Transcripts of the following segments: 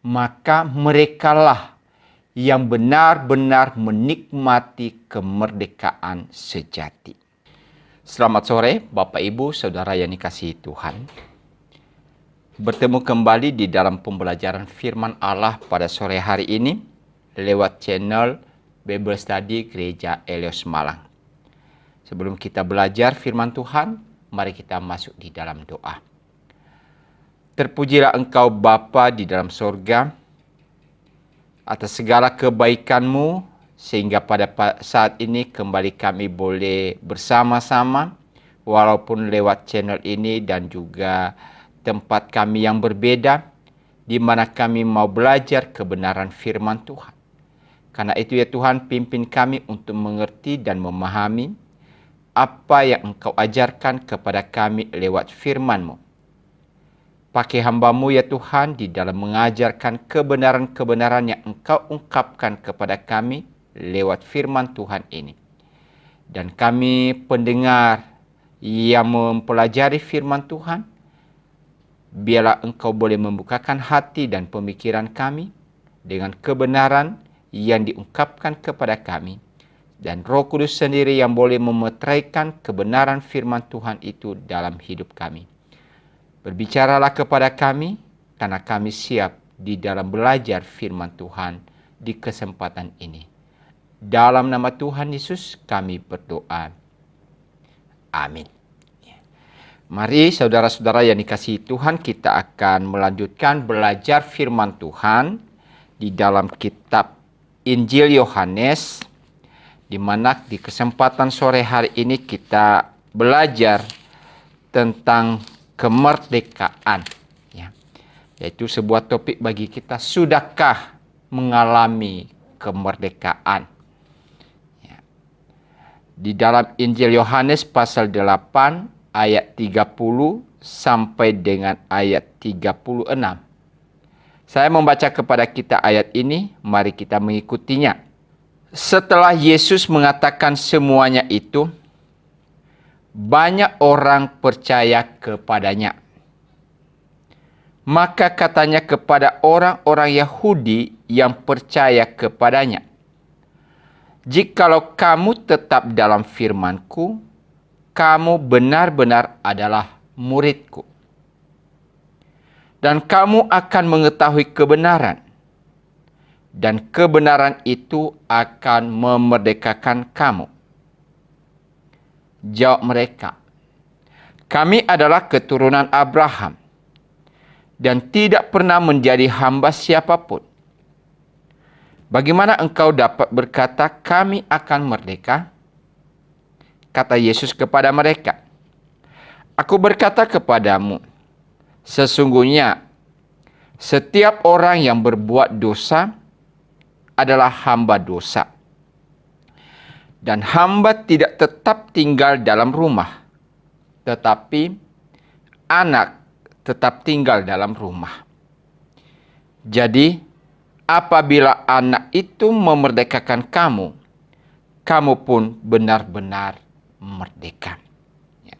maka merekalah yang benar-benar menikmati kemerdekaan sejati. Selamat sore Bapak Ibu Saudara yang dikasihi Tuhan. Bertemu kembali di dalam pembelajaran firman Allah pada sore hari ini lewat channel Bible Study Gereja Elios Malang. Sebelum kita belajar firman Tuhan, mari kita masuk di dalam doa. Terpujilah Engkau Bapa di dalam sorga atas segala kebaikan-Mu, sehingga pada saat ini kembali kami boleh bersama-sama walaupun lewat channel ini dan juga tempat kami yang berbeda, di mana kami mau belajar kebenaran firman Tuhan. Karena itu ya Tuhan, pimpin kami untuk mengerti dan memahami apa yang Engkau ajarkan kepada kami lewat firman-Mu. Pakai hamba-Mu ya Tuhan di dalam mengajarkan kebenaran-kebenaran yang Engkau ungkapkan kepada kami lewat firman Tuhan ini. Dan kami pendengar yang mempelajari firman Tuhan, biarlah Engkau boleh membukakan hati dan pemikiran kami dengan kebenaran yang diungkapkan kepada kami. Dan Roh Kudus sendiri yang boleh memeteraikan kebenaran firman Tuhan itu dalam hidup kami. Berbicaralah kepada kami, karena kami siap di dalam belajar firman Tuhan di kesempatan ini. Dalam nama Tuhan Yesus kami berdoa. Amin. Mari saudara-saudara yang dikasihi Tuhan, kita akan melanjutkan belajar firman Tuhan di dalam kitab Injil Yohanes, di mana di kesempatan sore hari ini kita belajar tentang kemerdekaan. Yaitu sebuah topik bagi kita, sudahkah mengalami kemerdekaan? Di dalam Injil Yohanes pasal 8 ayat 30 sampai dengan ayat 36. Saya membaca kepada kita ayat ini, mari kita mengikutinya. Setelah Yesus mengatakan semuanya itu, banyak orang percaya kepadanya. Maka katanya kepada orang-orang Yahudi yang percaya kepadanya, "Jikalau kamu tetap dalam firman-Ku, kamu benar-benar adalah murid-Ku. Dan kamu akan mengetahui kebenaran, dan kebenaran itu akan memerdekakan kamu." Jawab mereka, "Kami adalah keturunan Abraham, dan tidak pernah menjadi hamba siapapun. Bagaimana engkau dapat berkata kami akan merdeka?" Kata Yesus kepada mereka, "Aku berkata kepadamu, sesungguhnya setiap orang yang berbuat dosa adalah hamba dosa. Dan hamba tidak tetap tinggal dalam rumah, tetapi anak tetap tinggal dalam rumah. Jadi, apabila anak itu memerdekakan kamu, kamu pun benar-benar merdeka."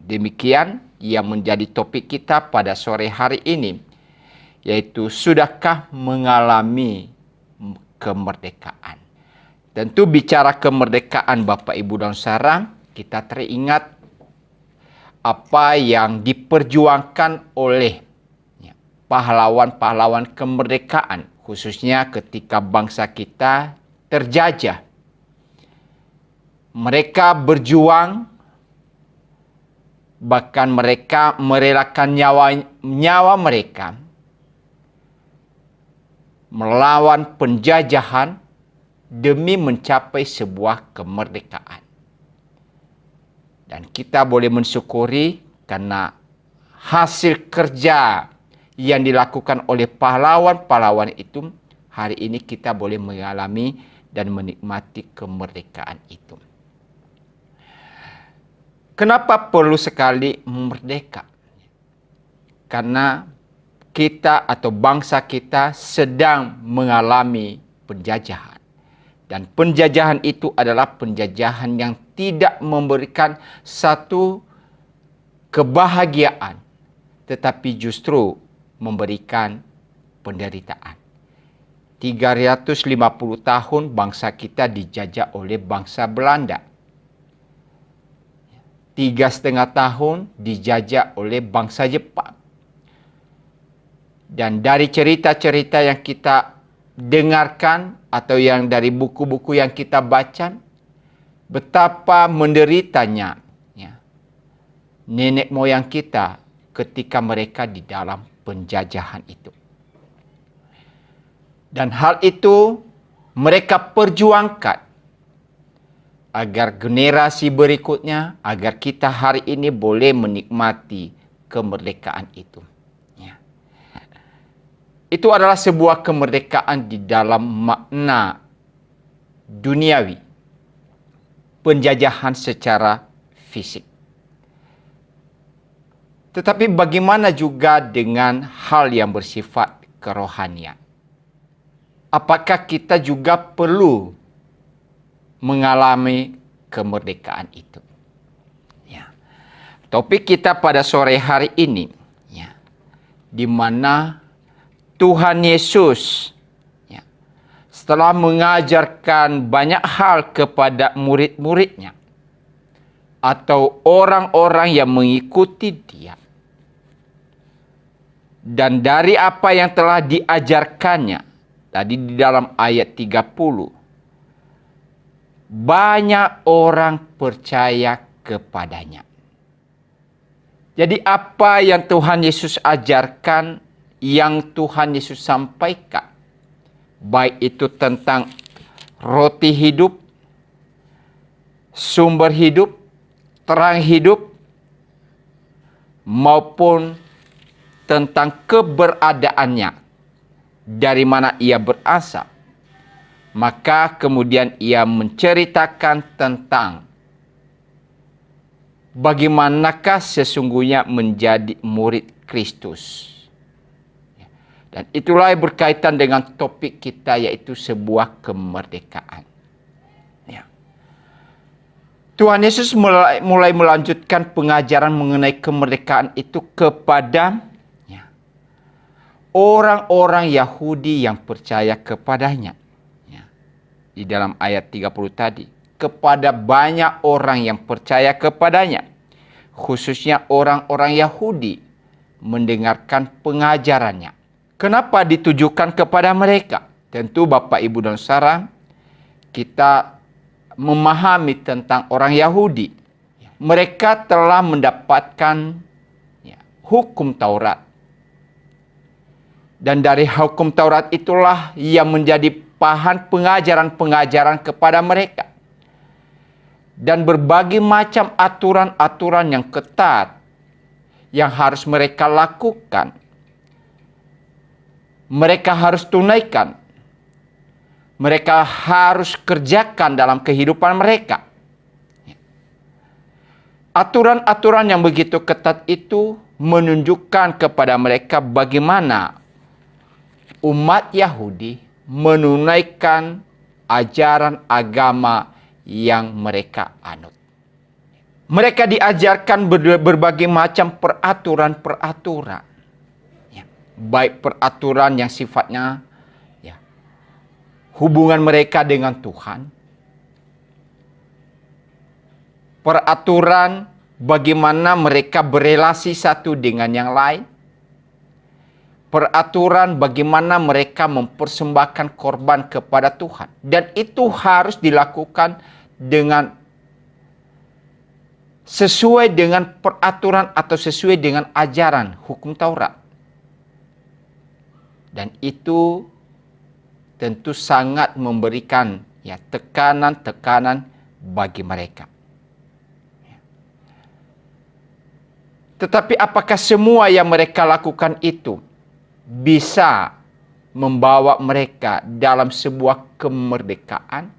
Demikian yang menjadi topik kita pada sore hari ini, yaitu sudahkah mengalami kemerdekaan. Tentu bicara kemerdekaan Bapak Ibu dan Saudara, kita teringat apa yang diperjuangkan oleh pahlawan-pahlawan kemerdekaan, khususnya ketika bangsa kita terjajah. Mereka berjuang, bahkan mereka merelakan nyawa mereka melawan penjajahan demi mencapai sebuah kemerdekaan. Dan kita boleh mensyukuri karena hasil kerja yang dilakukan oleh pahlawan-pahlawan itu, hari ini kita boleh mengalami dan menikmati kemerdekaan itu. Kenapa perlu sekali merdeka? Karena kita atau bangsa kita sedang mengalami penjajahan. Dan penjajahan itu adalah penjajahan yang tidak memberikan satu kebahagiaan, tetapi justru memberikan penderitaan. 350 tahun bangsa kita dijajah oleh bangsa Belanda. 3,5 tahun dijajah oleh bangsa Jepang. Dan dari cerita-cerita yang kita dengarkan atau yang dari buku-buku yang kita baca, betapa menderitanya nenek moyang kita ketika mereka di dalam penjajahan itu. Dan hal itu mereka perjuangkan agar generasi berikutnya, agar kita hari ini boleh menikmati kemerdekaan itu. Itu adalah sebuah kemerdekaan di dalam makna duniawi, penjajahan secara fisik. Tetapi bagaimana juga dengan hal yang bersifat kerohanian? Apakah kita juga perlu mengalami kemerdekaan itu? Topik kita pada sore hari ini, di mana Tuhan Yesus setelah mengajarkan banyak hal kepada murid-muridnya atau orang-orang yang mengikuti dia, dan dari apa yang telah diajarkannya tadi di dalam ayat 30, banyak orang percaya kepadanya. Jadi apa yang Tuhan Yesus ajarkan, yang Tuhan Yesus sampaikan, baik itu tentang roti hidup, sumber hidup, terang hidup, maupun tentang keberadaannya, dari mana ia berasal, maka kemudian ia menceritakan tentang bagaimanakah sesungguhnya menjadi murid Kristus. Dan itulah yang berkaitan dengan topik kita, yaitu sebuah kemerdekaan. Tuhan Yesus mulai melanjutkan pengajaran mengenai kemerdekaan itu kepada orang-orang Yahudi yang percaya kepadanya. Di dalam ayat 30 tadi, kepada banyak orang yang percaya kepadanya, khususnya orang-orang Yahudi, mendengarkan pengajarannya. Kenapa ditujukan kepada mereka? Tentu Bapak, Ibu, dan Saudara, kita memahami tentang orang Yahudi. Mereka telah mendapatkan hukum Taurat. Dan dari hukum Taurat itulah yang menjadi bahan pengajaran-pengajaran kepada mereka. Dan berbagai macam aturan-aturan yang ketat yang harus mereka lakukan, mereka harus tunaikan, mereka harus kerjakan dalam kehidupan mereka. Aturan-aturan yang begitu ketat itu menunjukkan kepada mereka bagaimana umat Yahudi menunaikan ajaran agama yang mereka anut. Mereka diajarkan berbagai macam peraturan-peraturan. Baik peraturan yang sifatnya hubungan mereka dengan Tuhan, peraturan bagaimana mereka berelasi satu dengan yang lain, peraturan bagaimana mereka mempersembahkan korban kepada Tuhan. Dan itu harus dilakukan dengan sesuai dengan peraturan atau sesuai dengan ajaran hukum Taurat. Dan itu tentu sangat memberikan tekanan-tekanan bagi mereka. Tetapi apakah semua yang mereka lakukan itu bisa membawa mereka dalam sebuah kemerdekaan?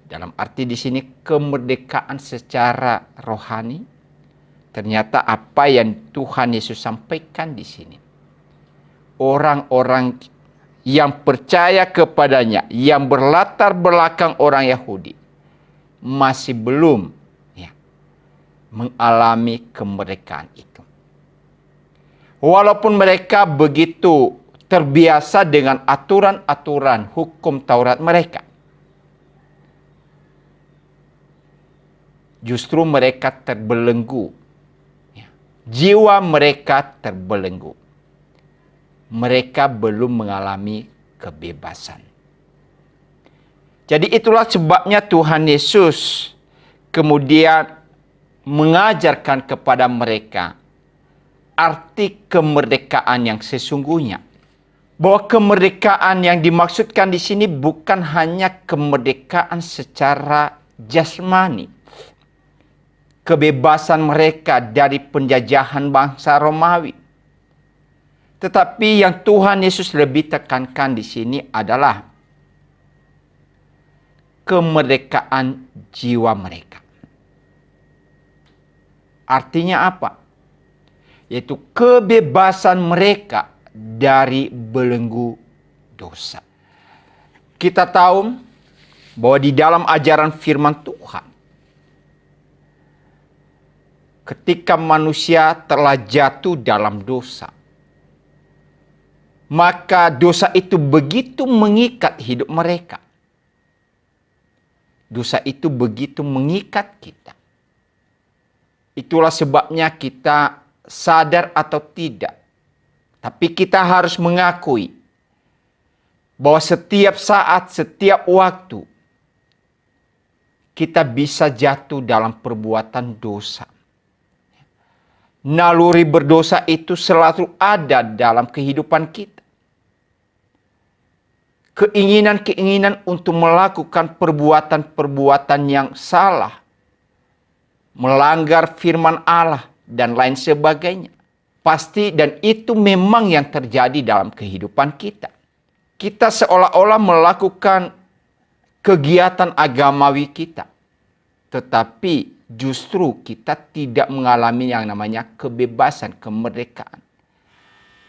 Dalam arti di sini kemerdekaan secara rohani. Ternyata apa yang Tuhan Yesus sampaikan di sini, orang-orang yang percaya kepadanya, yang berlatar belakang orang Yahudi, masih belum mengalami kemerdekaan itu. Walaupun mereka begitu terbiasa dengan aturan-aturan hukum Taurat mereka. Justru mereka terbelenggu. Jiwa mereka terbelenggu. Mereka belum mengalami kebebasan. Jadi itulah sebabnya Tuhan Yesus kemudian mengajarkan kepada mereka arti kemerdekaan yang sesungguhnya. Bahwa kemerdekaan yang dimaksudkan di sini bukan hanya kemerdekaan secara jasmani. Kebebasan mereka dari penjajahan bangsa Romawi. Tetapi yang Tuhan Yesus lebih tekankan di sini adalah kemerdekaan jiwa mereka. Artinya apa? Yaitu kebebasan mereka dari belenggu dosa. Kita tahu bahwa di dalam ajaran firman Tuhan, ketika manusia telah jatuh dalam dosa, maka dosa itu begitu mengikat hidup mereka. Dosa itu begitu mengikat kita. Itulah sebabnya kita sadar atau tidak, tapi kita harus mengakui bahwa setiap saat, setiap waktu, kita bisa jatuh dalam perbuatan dosa. Naluri berdosa itu selalu ada dalam kehidupan kita. Keinginan-keinginan untuk melakukan perbuatan-perbuatan yang salah, melanggar firman Allah, dan lain sebagainya. Pasti dan itu memang yang terjadi dalam kehidupan kita. Kita seolah-olah melakukan kegiatan agamawi kita. Tetapi justru kita tidak mengalami yang namanya kebebasan, kemerdekaan.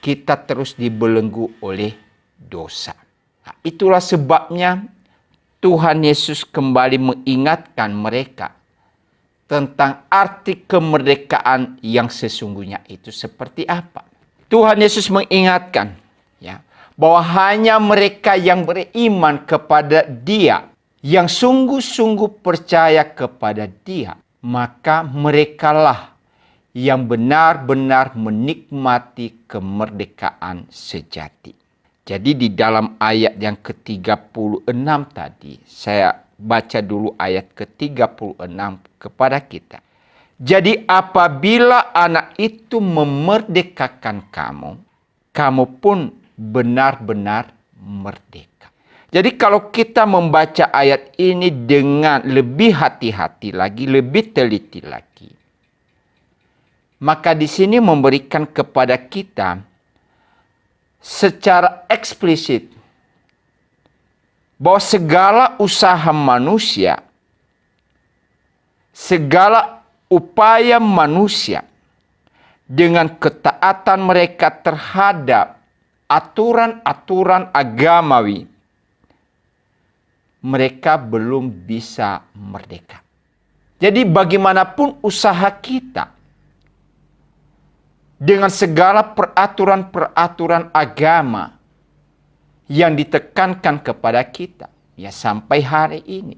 Kita terus dibelenggu oleh dosa. Nah, itulah sebabnya Tuhan Yesus kembali mengingatkan mereka tentang arti kemerdekaan yang sesungguhnya itu seperti apa. Tuhan Yesus mengingatkan ya, bahwa hanya mereka yang beriman kepada Dia, yang sungguh-sungguh percaya kepada Dia, maka merekalah yang benar-benar menikmati kemerdekaan sejati. Jadi di dalam ayat yang ke-36 tadi, saya baca dulu ayat ke-36 kepada kita. Jadi apabila anak itu memerdekakan kamu, kamu pun benar-benar merdeka. Jadi kalau kita membaca ayat ini dengan lebih hati-hati lagi, lebih teliti lagi, maka di sini memberikan kepada kita secara eksplisit bahwa segala usaha manusia, segala upaya manusia dengan ketaatan mereka terhadap aturan-aturan agamawi, mereka belum bisa merdeka. Jadi bagaimanapun usaha kita, dengan segala peraturan-peraturan agama yang ditekankan kepada kita, ya sampai hari ini,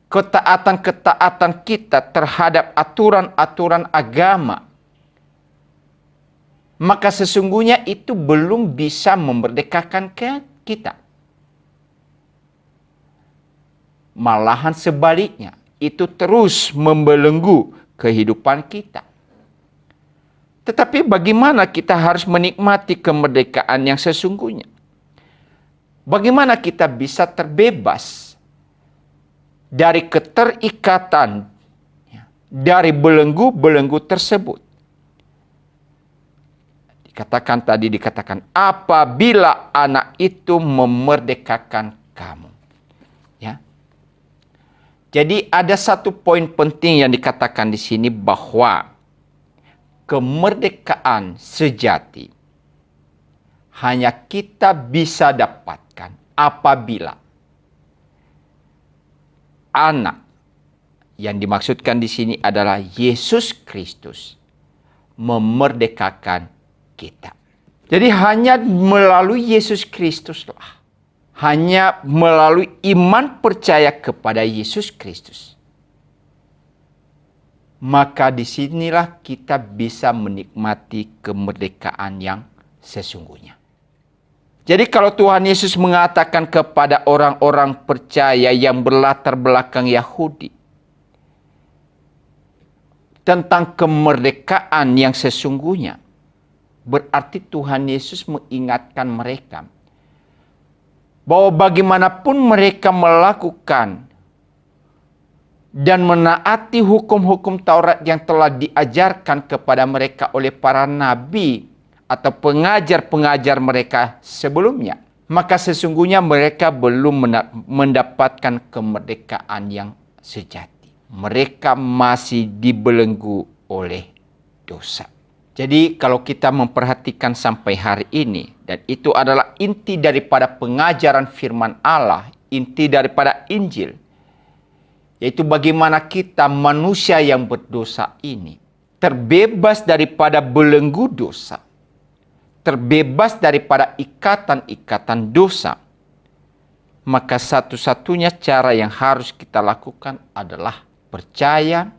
ketaatan-ketaatan kita terhadap aturan-aturan agama, maka sesungguhnya itu belum bisa memerdekakan kita. Malahan sebaliknya, itu terus membelenggu kehidupan kita. Tetapi bagaimana kita harus menikmati kemerdekaan yang sesungguhnya? Bagaimana kita bisa terbebas dari keterikatan, dari belenggu-belenggu tersebut? Dikatakan apabila anak itu memerdekakan kamu. Ya. Jadi ada satu poin penting yang dikatakan di sini bahwa kemerdekaan sejati hanya kita bisa dapatkan apabila anak yang dimaksudkan di sini adalah Yesus Kristus memerdekakan kita. Jadi hanya melalui Yesus Kristuslah, hanya melalui iman percaya kepada Yesus Kristus, maka disinilah kita bisa menikmati kemerdekaan yang sesungguhnya. Jadi kalau Tuhan Yesus mengatakan kepada orang-orang percaya yang berlatar belakang Yahudi tentang kemerdekaan yang sesungguhnya, berarti Tuhan Yesus mengingatkan mereka bahwa bagaimanapun mereka melakukan dan menaati hukum-hukum Taurat yang telah diajarkan kepada mereka oleh para nabi atau pengajar-pengajar mereka sebelumnya, maka sesungguhnya mereka belum mendapatkan kemerdekaan yang sejati. Mereka masih dibelenggu oleh dosa. Jadi kalau kita memperhatikan sampai hari ini, dan itu adalah inti daripada pengajaran firman Allah, inti daripada Injil, yaitu bagaimana kita manusia yang berdosa ini terbebas daripada belenggu dosa, terbebas daripada ikatan-ikatan dosa, maka satu-satunya cara yang harus kita lakukan adalah percaya,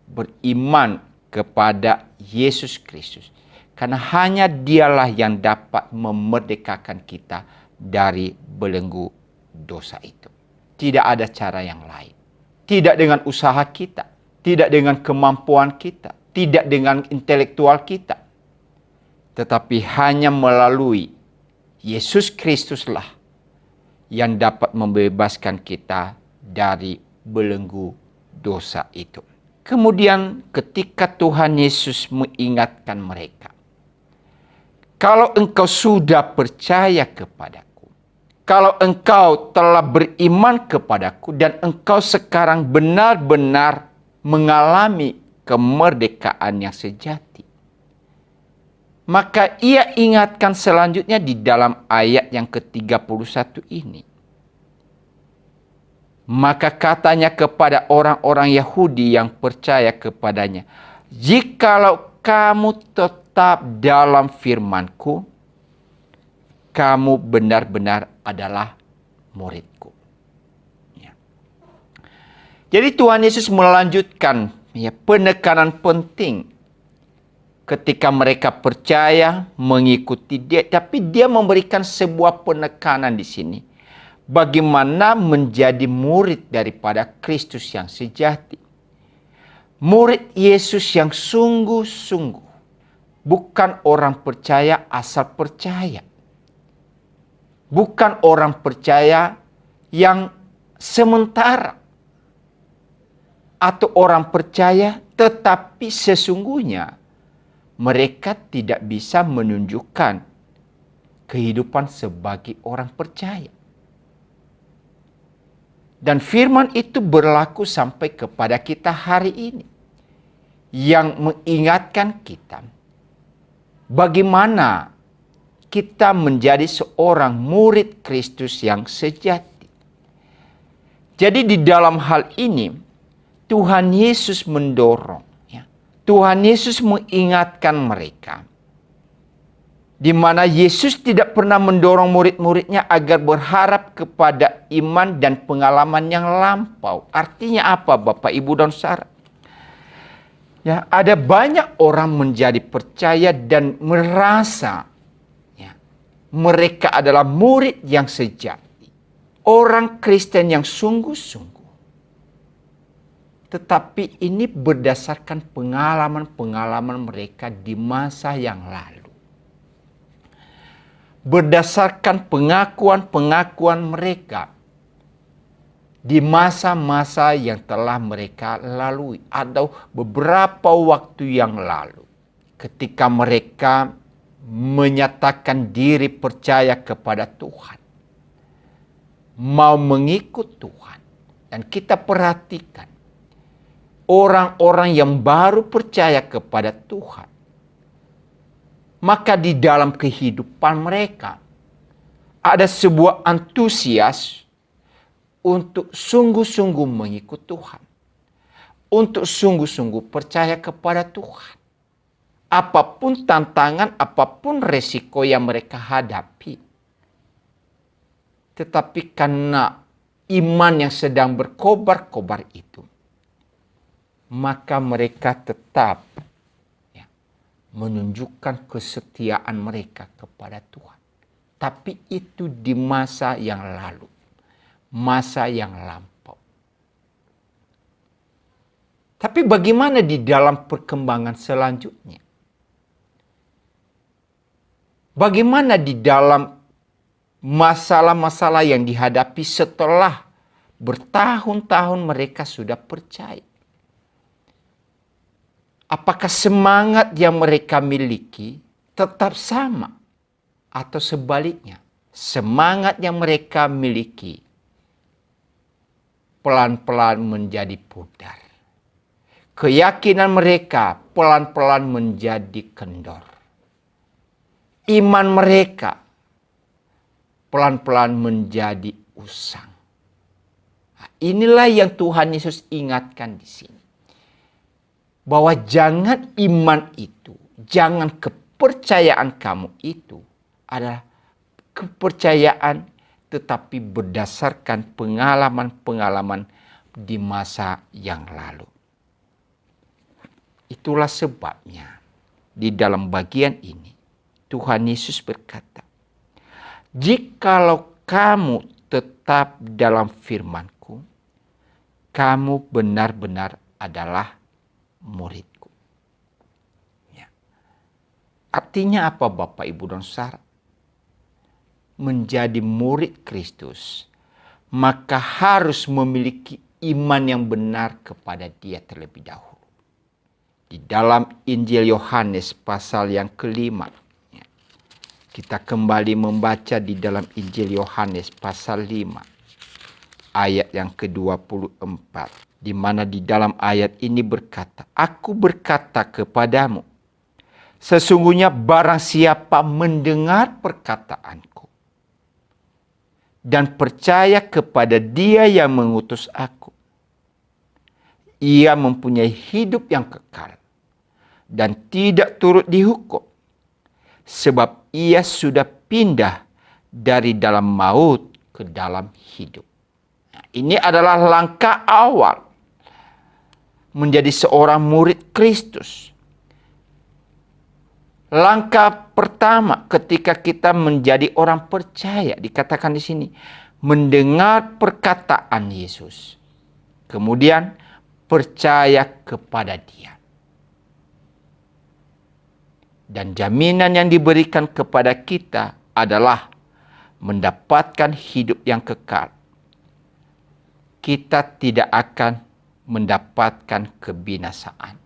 beriman kepada Yesus Kristus. Karena hanya dialah yang dapat memerdekakan kita dari belenggu dosa itu. Tidak ada cara yang lain. Tidak dengan usaha kita, tidak dengan kemampuan kita, tidak dengan intelektual kita, tetapi hanya melalui Yesus Kristuslah yang dapat membebaskan kita dari belenggu dosa itu. Kemudian ketika Tuhan Yesus mengingatkan mereka, kalau engkau sudah percaya kepadaku, kalau engkau telah beriman kepadaku dan engkau sekarang benar-benar mengalami kemerdekaan yang sejati, maka ia ingatkan selanjutnya di dalam ayat yang ke-31 ini. Maka katanya kepada orang-orang Yahudi yang percaya kepadanya, jikalau kamu tetap dalam firman-Ku, kamu benar-benar adalah murid-Ku. Ya. Jadi Tuhan Yesus melanjutkan penekanan penting ketika mereka percaya mengikuti Dia, tapi Dia memberikan sebuah penekanan di sini. Bagaimana menjadi murid daripada Kristus yang sejati. Murid Yesus yang sungguh-sungguh. Bukan orang percaya asal percaya. Bukan orang percaya yang sementara. Atau orang percaya tetapi sesungguhnya mereka tidak bisa menunjukkan kehidupan sebagai orang percaya. Dan firman itu berlaku sampai kepada kita hari ini. Yang mengingatkan kita bagaimana kita menjadi seorang murid Kristus yang sejati. Jadi di dalam hal ini Tuhan Yesus mendorong. Tuhan Yesus mengingatkan mereka. Di mana Yesus tidak pernah mendorong murid-muridnya agar berharap kepada iman dan pengalaman yang lampau. Artinya apa Bapak, Ibu, dan Saudara? Ya, ada banyak orang menjadi percaya dan merasa mereka adalah murid yang sejati. Orang Kristen yang sungguh-sungguh. Tetapi ini berdasarkan pengalaman-pengalaman mereka di masa yang lalu. Berdasarkan pengakuan-pengakuan mereka di masa-masa yang telah mereka lalui atau beberapa waktu yang lalu, ketika mereka menyatakan diri percaya kepada Tuhan, mau mengikut Tuhan. Dan kita perhatikan orang-orang yang baru percaya kepada Tuhan, maka di dalam kehidupan mereka ada sebuah antusias untuk sungguh-sungguh mengikut Tuhan. Untuk sungguh-sungguh percaya kepada Tuhan. apapun tantangan, apapun resiko yang mereka hadapi. Tetapi karena iman yang sedang berkobar-kobar itu, maka mereka tetap menunjukkan kesetiaan mereka kepada Tuhan. Tapi itu di masa yang lalu, masa yang lampau. Tapi bagaimana di dalam perkembangan selanjutnya? Bagaimana di dalam masalah-masalah yang dihadapi setelah bertahun-tahun mereka sudah percaya? Apakah semangat yang mereka miliki tetap sama? Atau sebaliknya, semangat yang mereka miliki pelan-pelan menjadi pudar. Keyakinan mereka pelan-pelan menjadi kendor. Iman mereka pelan-pelan menjadi usang. Nah, inilah yang Tuhan Yesus ingatkan di sini. Bahwa jangan iman itu, jangan kepercayaan kamu itu adalah kepercayaan tetapi berdasarkan pengalaman-pengalaman di masa yang lalu. Itulah sebabnya di dalam bagian ini Tuhan Yesus berkata, "Jikalau kamu tetap dalam firman-Ku, kamu benar-benar adalah muridku." Ya. Artinya apa Bapak Ibu dan Saudara? Menjadi murid Kristus, maka harus memiliki iman yang benar kepada Dia terlebih dahulu. Di dalam Injil Yohanes pasal yang kelima, kita kembali membaca di dalam Injil Yohanes pasal 5 ayat yang ke-24. Di mana di dalam ayat ini berkata, "Aku berkata kepadamu, sesungguhnya barang siapa mendengar perkataanku dan percaya kepada Dia yang mengutus aku, ia mempunyai hidup yang kekal dan tidak turut dihukum, sebab ia sudah pindah dari dalam maut ke dalam hidup." Nah, ini adalah langkah awal menjadi seorang murid Kristus. Langkah pertama ketika kita menjadi orang percaya, dikatakan di sini, mendengar perkataan Yesus. Kemudian percaya kepada Dia. Dan jaminan yang diberikan kepada kita adalah mendapatkan hidup yang kekal. Kita tidak akan mendapatkan kebinasaan.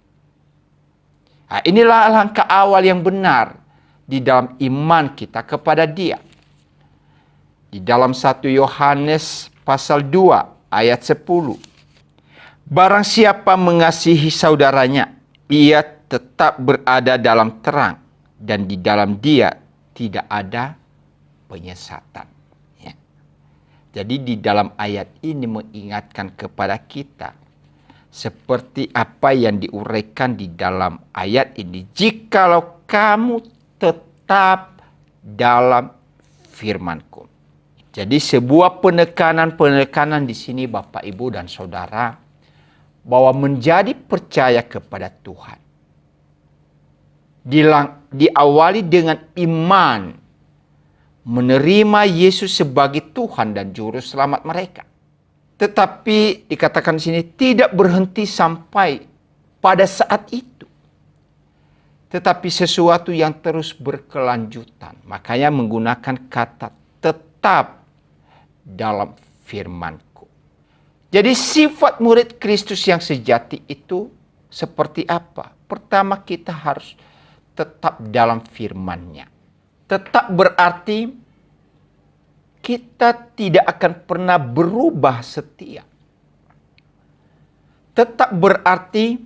Nah, inilah langkah awal yang benar di dalam iman kita kepada Dia. Di dalam 1 Yohanes pasal 2 ayat 10. "Barang siapa mengasihi saudaranya, ia tetap berada dalam terang, dan di dalam Dia tidak ada penyesatan." Ya. Jadi di dalam ayat ini mengingatkan kepada kita seperti apa yang diuraikan di dalam ayat ini. Jikalau kamu tetap dalam firman-Ku. Jadi sebuah penekanan di sini Bapak, Ibu, dan Saudara, bahwa menjadi percaya kepada Tuhan diawali dengan iman, menerima Yesus sebagai Tuhan dan Juru Selamat mereka. Tetapi dikatakan di sini tidak berhenti sampai pada saat itu. Tetapi sesuatu yang terus berkelanjutan. Makanya menggunakan kata tetap dalam firman-Ku. Jadi sifat murid Kristus yang sejati itu seperti apa? Pertama, kita harus tetap dalam firman-Nya. Tetap berarti kita tidak akan pernah berubah setia. Tetap berarti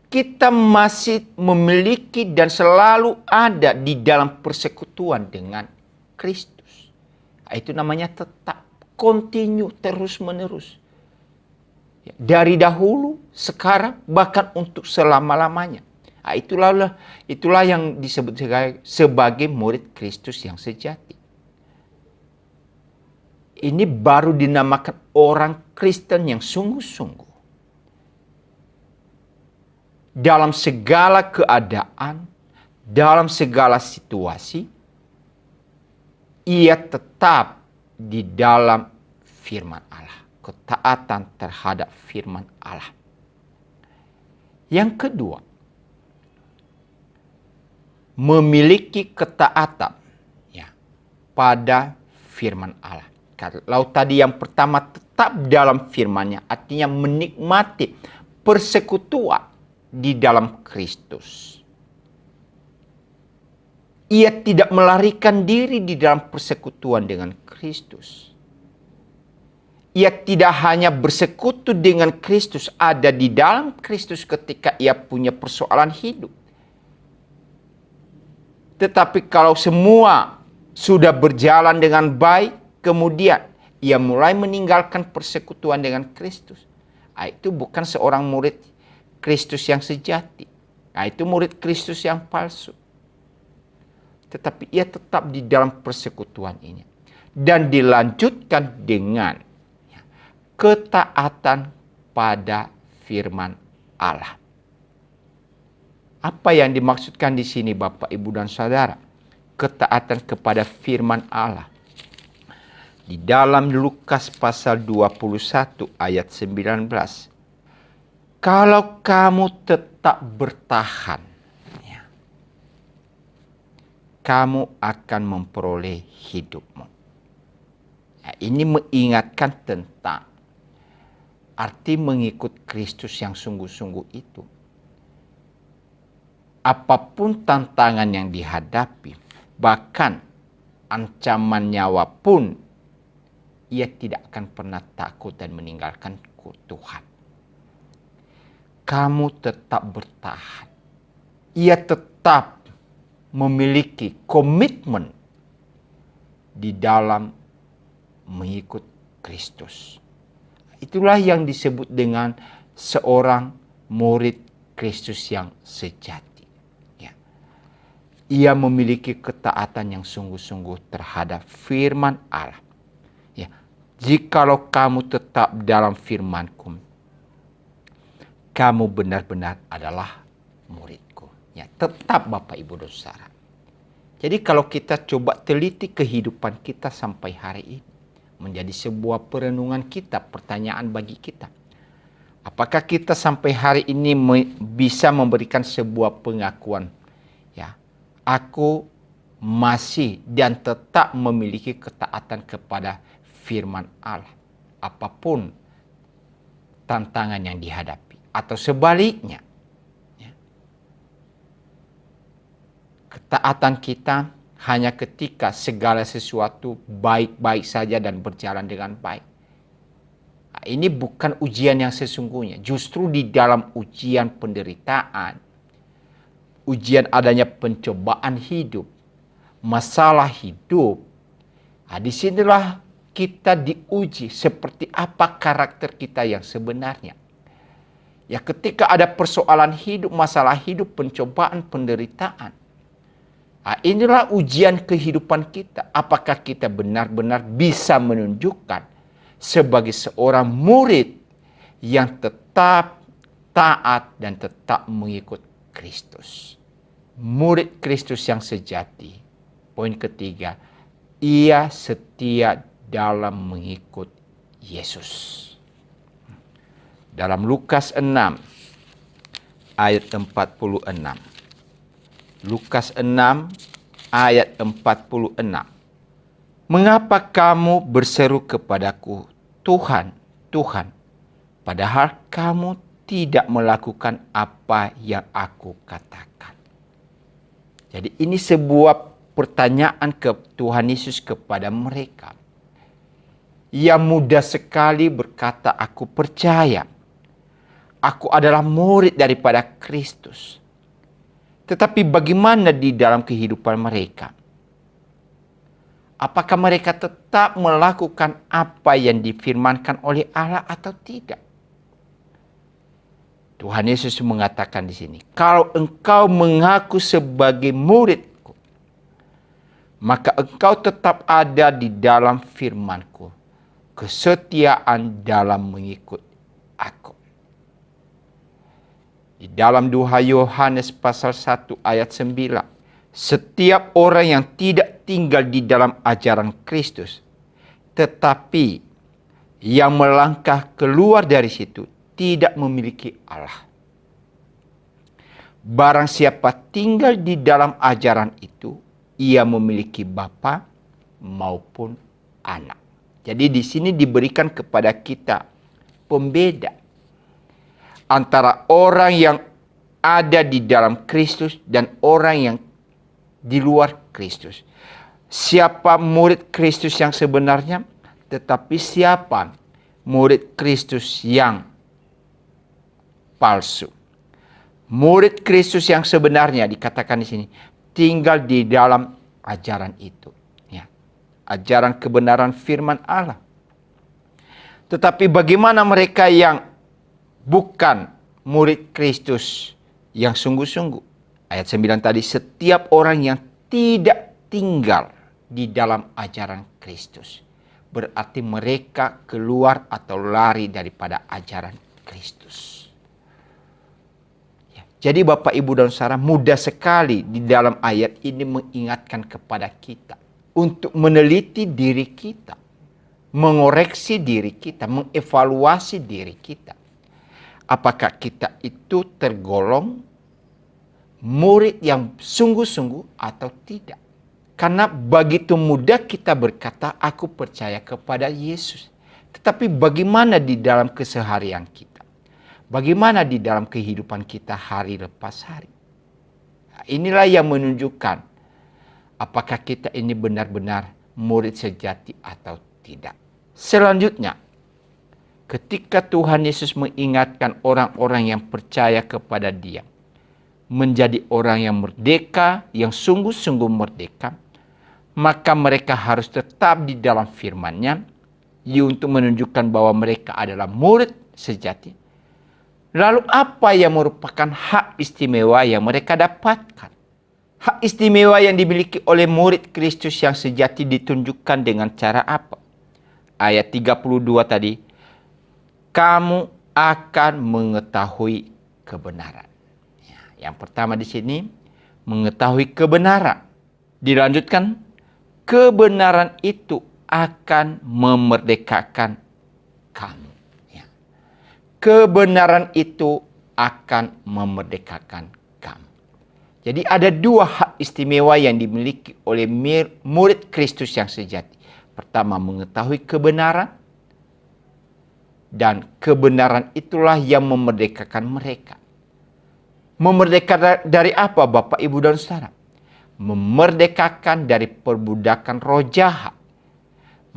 kita masih memiliki dan selalu ada di dalam persekutuan dengan Kristus. Itu namanya tetap, continue, terus-menerus. Dari dahulu, sekarang, bahkan untuk selama-lamanya. Itulah yang disebut sebagai murid Kristus yang sejati. Ini baru dinamakan orang Kristen yang sungguh-sungguh. Dalam segala keadaan, dalam segala situasi, ia tetap di dalam firman Allah. Ketaatan terhadap firman Allah. Yang kedua, memiliki ketaatan pada firman Allah. Kalau tadi yang pertama tetap dalam firman-Nya, artinya menikmati persekutuan di dalam Kristus. Ia tidak melarikan diri di dalam persekutuan dengan Kristus. Ia tidak hanya bersekutu dengan Kristus, ada di dalam Kristus ketika ia punya persoalan hidup. Tetapi kalau semua sudah berjalan dengan baik, kemudian ia mulai meninggalkan persekutuan dengan Kristus. Itu bukan seorang murid Kristus yang sejati. Itu murid Kristus yang palsu. Tetapi ia tetap di dalam persekutuan ini. Dan dilanjutkan dengan ketaatan pada firman Allah. Apa yang dimaksudkan di sini Bapak, Ibu, dan Saudara? Ketaatan kepada firman Allah. Di dalam Lukas pasal 21 ayat 19. Kalau kamu tetap bertahan, kamu akan memperoleh hidupmu. Ini mengingatkan tentang arti mengikut Kristus yang sungguh-sungguh itu. Apapun tantangan yang dihadapi, bahkan ancaman nyawa pun, ia tidak akan pernah takut dan meninggalkan Tuhan. Kamu tetap bertahan. Ia tetap memiliki komitmen di dalam mengikut Kristus. Itulah yang disebut dengan seorang murid Kristus yang sejati. Ia memiliki ketaatan yang sungguh-sungguh terhadap firman Allah. Jikalau kamu tetap dalam firman-Ku, kamu benar-benar adalah murid-Ku. Tetap Bapak, Ibu, dan Saudara. Jadi kalau kita coba teliti kehidupan kita sampai hari ini, menjadi sebuah perenungan kita, pertanyaan bagi kita. Apakah kita sampai hari ini bisa memberikan sebuah pengakuan, aku masih dan tetap memiliki ketaatan kepada firman Allah, apapun tantangan yang dihadapi, atau sebaliknya, ketaatan kita hanya ketika segala sesuatu baik-baik saja dan berjalan dengan baik. Ini bukan ujian yang sesungguhnya. Justru di dalam ujian penderitaan, ujian adanya pencobaan hidup, masalah hidup, disinilah kita diuji seperti apa karakter kita yang sebenarnya. Ketika ada persoalan hidup, masalah hidup, pencobaan, penderitaan, inilah ujian kehidupan kita. Apakah kita benar-benar bisa menunjukkan sebagai seorang murid yang tetap taat dan tetap mengikut Kristus. Murid Kristus yang sejati. Poin ketiga, ia setia dalam mengikut Yesus. Dalam Lukas 6 ayat 46. Lukas 6 ayat 46. Mengapa kamu berseru kepadaku, Tuhan, Tuhan, padahal kamu tidak melakukan apa yang aku katakan? Jadi ini sebuah pertanyaan ke Tuhan Yesus kepada mereka. Ia mudah sekali berkata, aku percaya, aku adalah murid daripada Kristus. Tetapi bagaimana di dalam kehidupan mereka? Apakah mereka tetap melakukan apa yang difirmankan oleh Allah atau tidak? Tuhan Yesus mengatakan di sini, kalau engkau mengaku sebagai muridku, maka engkau tetap ada di dalam firman-Ku, kesetiaan dalam mengikut aku. Di dalam 2 Yohanes pasal 1 ayat 9, setiap orang yang tidak tinggal di dalam ajaran Kristus, tetapi yang melangkah keluar dari situ, tidak memiliki Allah. Barang siapa tinggal di dalam ajaran itu, ia memiliki bapa maupun anak. Jadi di sini diberikan kepada kita pembeda antara orang yang ada di dalam Kristus dan orang yang di luar Kristus. Siapa murid Kristus yang sebenarnya, tetapi siapa murid Kristus yang palsu. Murid Kristus yang sebenarnya dikatakan di sini tinggal di dalam ajaran itu, ya. Ajaran kebenaran firman Allah. Tetapi bagaimana mereka yang bukan murid Kristus yang sungguh-sungguh? Ayat 9 tadi, setiap orang yang tidak tinggal di dalam ajaran Kristus, berarti mereka keluar atau lari daripada ajaran Kristus. Jadi Bapak, Ibu, dan Saudara, mudah sekali di dalam ayat ini mengingatkan kepada kita untuk meneliti diri kita, mengoreksi diri kita, mengevaluasi diri kita. Apakah kita itu tergolong murid yang sungguh-sungguh atau tidak? Karena begitu mudah kita berkata, aku percaya kepada Yesus. Tetapi bagaimana di dalam keseharian kita? Bagaimana di dalam kehidupan kita hari lepas hari? Nah, inilah yang menunjukkan apakah kita ini benar-benar murid sejati atau tidak. Selanjutnya, ketika Tuhan Yesus mengingatkan orang-orang yang percaya kepada Dia menjadi orang yang merdeka, yang sungguh-sungguh merdeka, maka mereka harus tetap di dalam firman-Nya untuk menunjukkan bahwa mereka adalah murid sejati. Lalu apa yang merupakan hak istimewa yang mereka dapatkan? Hak istimewa yang dimiliki oleh murid Kristus yang sejati ditunjukkan dengan cara apa? Ayat 32 tadi, kamu akan mengetahui kebenaran. Yang pertama di sini, mengetahui kebenaran. Dilanjutkan, kebenaran itu akan memerdekakan kamu. Kebenaran itu akan memerdekakan kamu. Jadi ada dua hak istimewa yang dimiliki oleh murid Kristus yang sejati. Pertama, mengetahui kebenaran. Dan kebenaran itulah yang memerdekakan mereka. Memerdekakan dari apa, Bapak, Ibu, dan Saudara? Memerdekakan dari perbudakan roh jahat.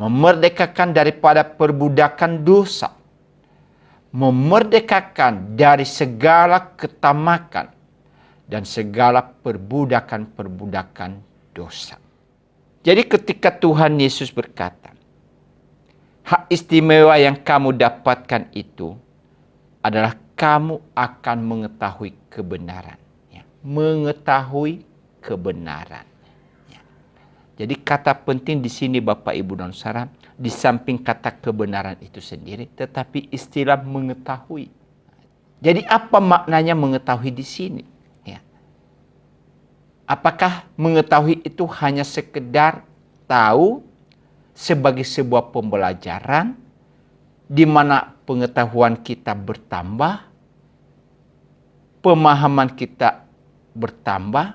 Memerdekakan daripada perbudakan dosa. Memerdekakan dari segala ketamakan dan segala perbudakan-perbudakan dosa. Jadi ketika Tuhan Yesus berkata, hak istimewa yang kamu dapatkan itu adalah kamu akan mengetahui kebenaran. Ya. Mengetahui kebenaran. Ya. Jadi kata penting di sini, Bapak, Ibu, dan Saudara, di samping kata kebenaran itu sendiri, tetapi istilah mengetahui. Jadi apa maknanya mengetahui di sini? Ya. Apakah mengetahui itu hanya sekedar tahu sebagai sebuah pembelajaran di mana pengetahuan kita bertambah, pemahaman kita bertambah,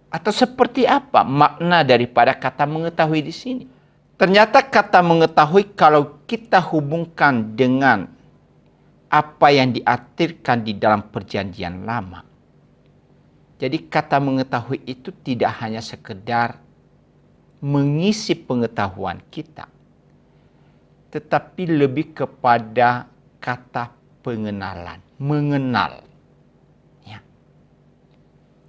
atau seperti apa makna daripada kata mengetahui di sini? Ternyata kata mengetahui kalau kita hubungkan dengan apa yang diartikan di dalam perjanjian lama. Jadi kata mengetahui itu tidak hanya sekedar mengisi pengetahuan kita, tetapi lebih kepada kata pengenalan, mengenal. Ya.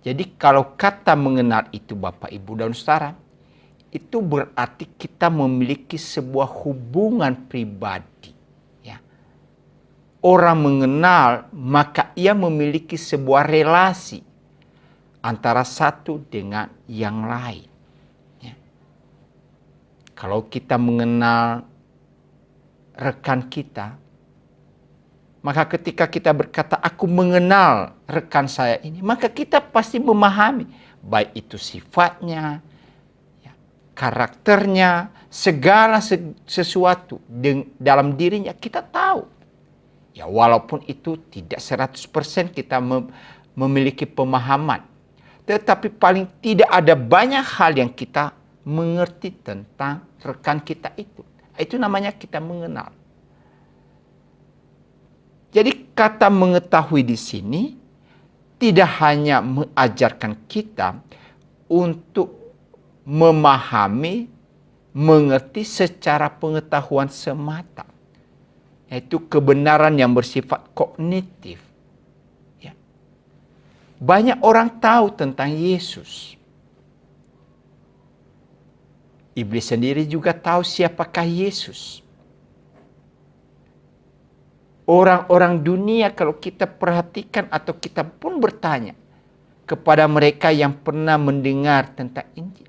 Jadi kalau kata mengenal itu, Bapak, Ibu, dan Saudara, itu berarti kita memiliki sebuah hubungan pribadi. Ya. orang mengenal, maka ia memiliki sebuah relasi antara satu dengan yang lain. Ya. Kalau kita mengenal rekan kita, maka ketika kita berkata, aku mengenal rekan saya ini, maka kita pasti memahami, baik itu sifatnya, ya, karakternya, segala sesuatu dalam dirinya kita tahu. Ya, walaupun itu tidak 100% kita memiliki pemahaman, tetapi paling tidak ada banyak hal yang kita mengerti tentang rekan kita itu. Itu namanya kita mengenal. Jadi kata mengetahui di sini tidak hanya mengajarkan kita untuk memahami, mengerti secara pengetahuan semata, yaitu kebenaran yang bersifat kognitif. Ya. Banyak orang tahu tentang Yesus. Iblis sendiri juga tahu siapakah Yesus. Orang-orang dunia kalau kita perhatikan atau kita pun bertanya kepada mereka yang pernah mendengar tentang Injil.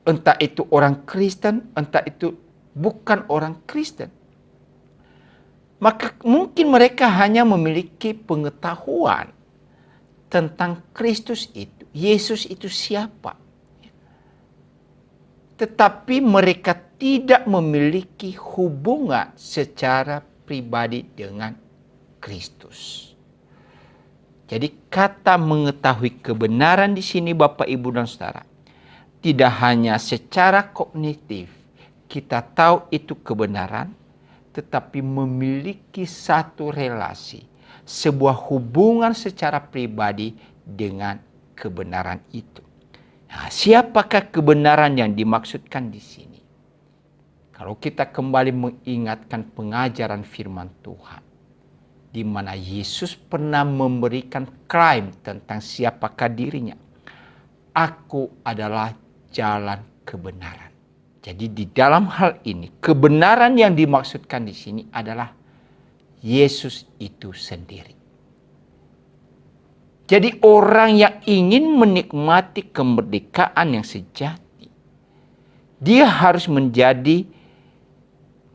Entah itu orang Kristen, entah itu bukan orang Kristen. Maka mungkin mereka hanya memiliki pengetahuan tentang Kristus itu. Yesus itu siapa. Tetapi mereka tidak memiliki hubungan secara pribadi dengan Kristus. Jadi kata mengetahui kebenaran di sini Bapak, Ibu, dan Saudara, tidak hanya secara kognitif kita tahu itu kebenaran, tetapi memiliki satu relasi, sebuah hubungan secara pribadi dengan kebenaran itu. Nah, siapakah kebenaran yang dimaksudkan di sini? Kalau kita kembali mengingatkan pengajaran firman Tuhan, di mana Yesus pernah memberikan klaim tentang siapakah dirinya. Aku adalah jalan kebenaran. Jadi di dalam hal ini, kebenaran yang dimaksudkan di sini adalah Yesus itu sendiri. Jadi orang yang ingin menikmati kemerdekaan yang sejati, dia harus menjadi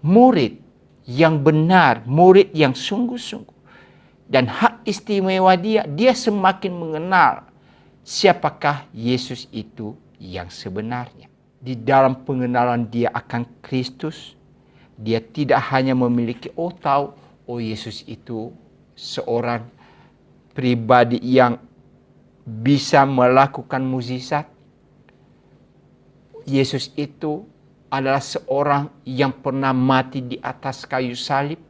murid yang benar, murid yang sungguh-sungguh. Dan hak istimewa dia semakin mengenal siapakah Yesus itu yang sebenarnya. Di dalam pengenalan dia akan Kristus, dia tidak hanya memiliki Yesus itu seorang pribadi yang bisa melakukan mukjizat. Yesus itu adalah seorang yang pernah mati di atas kayu salib.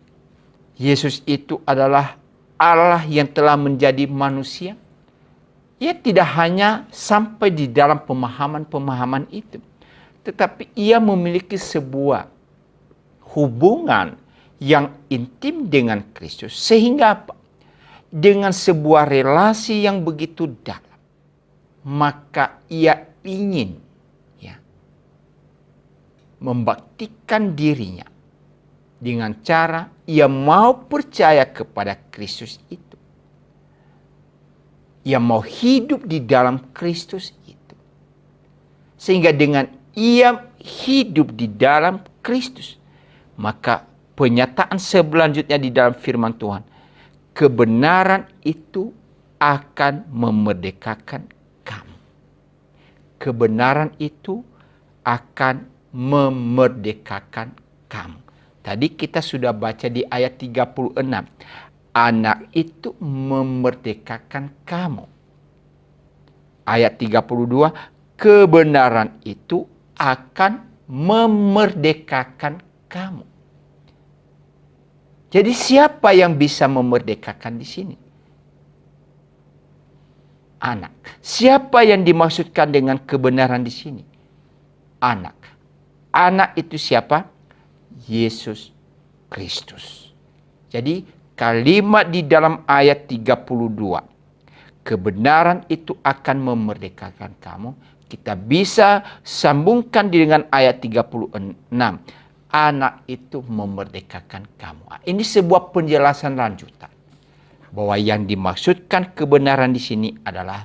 Yesus itu adalah Allah yang telah menjadi manusia. Ia tidak hanya sampai di dalam pemahaman-pemahaman itu, tetapi ia memiliki sebuah hubungan yang intim dengan Kristus. Sehingga apa? Dengan sebuah relasi yang begitu dalam, maka ia ingin membaktikan dirinya dengan cara ia mau percaya kepada Kristus itu. Ia mau hidup di dalam Kristus itu. Sehingga dengan ia hidup di dalam Kristus, maka penyataan selanjutnya di dalam firman Tuhan, kebenaran itu akan memerdekakan kamu. Kebenaran itu akan memerdekakan kamu. Tadi kita sudah baca di ayat 36. Anak itu memerdekakan kamu. Ayat 32. Kebenaran itu akan memerdekakan kamu. Jadi siapa yang bisa memerdekakan di sini? Anak. Siapa yang dimaksudkan dengan kebenaran di sini? Anak. Anak itu siapa? Yesus Kristus. Jadi kalimat di dalam ayat 32. Kebenaran itu akan memerdekakan kamu. Kita bisa sambungkan dengan ayat 36. anak itu memerdekakan kamu. Ini sebuah penjelasan lanjutan bahwa yang dimaksudkan kebenaran di sini adalah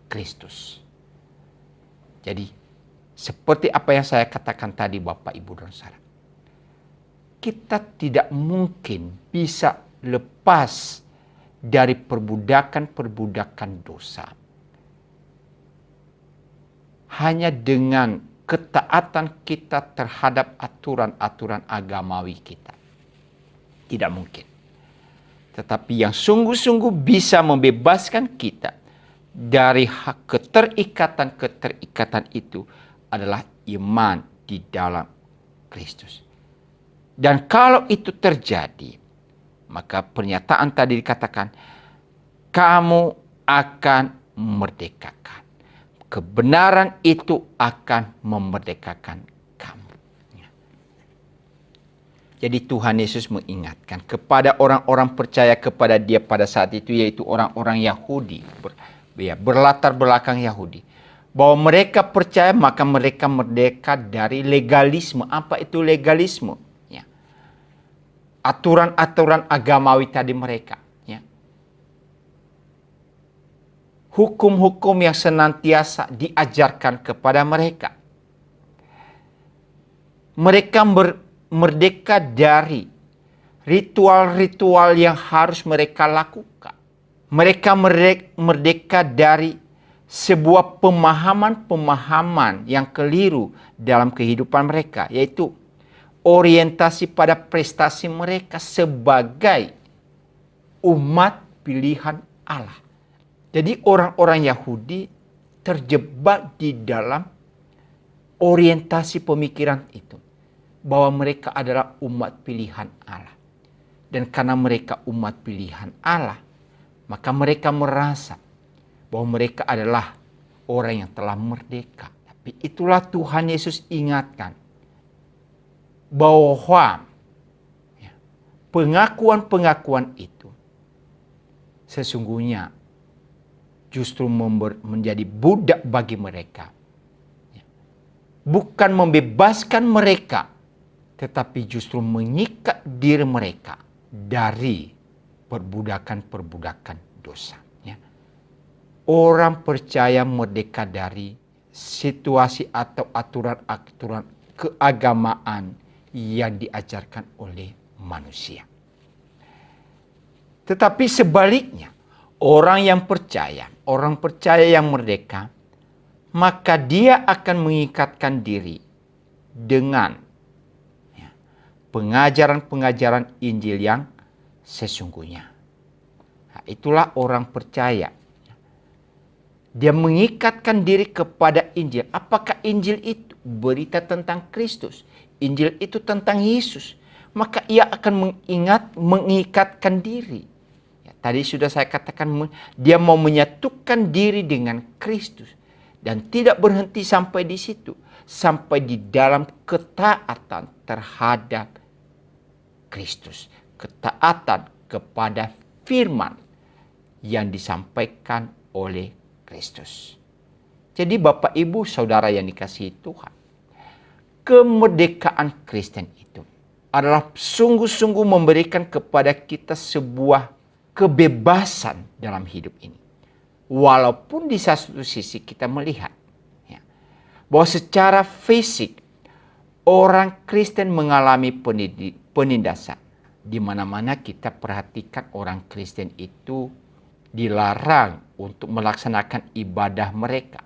Kristus. Jadi, seperti apa yang saya katakan tadi Bapak, Ibu, dan Saudara, kita tidak mungkin bisa lepas dari perbudakan-perbudakan dosa hanya dengan ketaatan kita terhadap aturan-aturan agamawi kita. Tidak mungkin. Tetapi yang sungguh-sungguh bisa membebaskan kita dari keterikatan-keterikatan itu adalah iman di dalam Kristus. Dan kalau itu terjadi, maka pernyataan tadi dikatakan, kamu akan memerdekakan. Kebenaran itu akan memerdekakan kamu. Jadi Tuhan Yesus mengingatkan kepada orang-orang percaya kepada Dia pada saat itu, yaitu orang-orang Yahudi, berlatar belakang Yahudi, bahwa mereka percaya maka mereka merdeka dari legalisme. Apa itu legalisme? Ya. Aturan-aturan agamawi tadi mereka. Ya. Hukum-hukum yang senantiasa diajarkan kepada mereka. Mereka merdeka dari ritual-ritual yang harus mereka lakukan. Mereka merdeka dari sebuah pemahaman-pemahaman yang keliru dalam kehidupan mereka, yaitu orientasi pada prestasi mereka sebagai umat pilihan Allah. Jadi orang-orang Yahudi terjebak di dalam orientasi pemikiran itu, bahwa mereka adalah umat pilihan Allah. Dan karena mereka umat pilihan Allah, maka mereka merasa bahwa mereka adalah orang yang telah merdeka. Tapi itulah Tuhan Yesus ingatkan, bahwa pengakuan-pengakuan itu sesungguhnya justru menjadi budak bagi mereka. Bukan membebaskan mereka, tetapi justru mengikat diri mereka dari perbudakan-perbudakan dosa. Orang percaya merdeka dari situasi atau aturan-aturan keagamaan yang diajarkan oleh manusia. Tetapi sebaliknya, orang percaya yang merdeka, maka dia akan mengikatkan diri dengan pengajaran-pengajaran Injil yang sesungguhnya. Nah, itulah orang percaya. Dia mengikatkan diri kepada Injil. Apakah Injil itu berita tentang Kristus? Injil itu tentang Yesus. Maka ia akan mengikatkan diri. Tadi sudah saya katakan, dia mau menyatukan diri dengan Kristus. Dan tidak berhenti sampai di situ. Sampai di dalam ketaatan terhadap Kristus. Ketaatan kepada firman yang disampaikan oleh Kristus. Jadi Bapak, Ibu, Saudara yang dikasihi Tuhan, kemerdekaan Kristen itu adalah sungguh-sungguh memberikan kepada kita sebuah kebebasan dalam hidup ini. Walaupun di satu sisi kita melihat bahwa secara fisik orang Kristen mengalami penindasan. Di mana-mana kita perhatikan orang Kristen itu dilarang untuk melaksanakan ibadah mereka.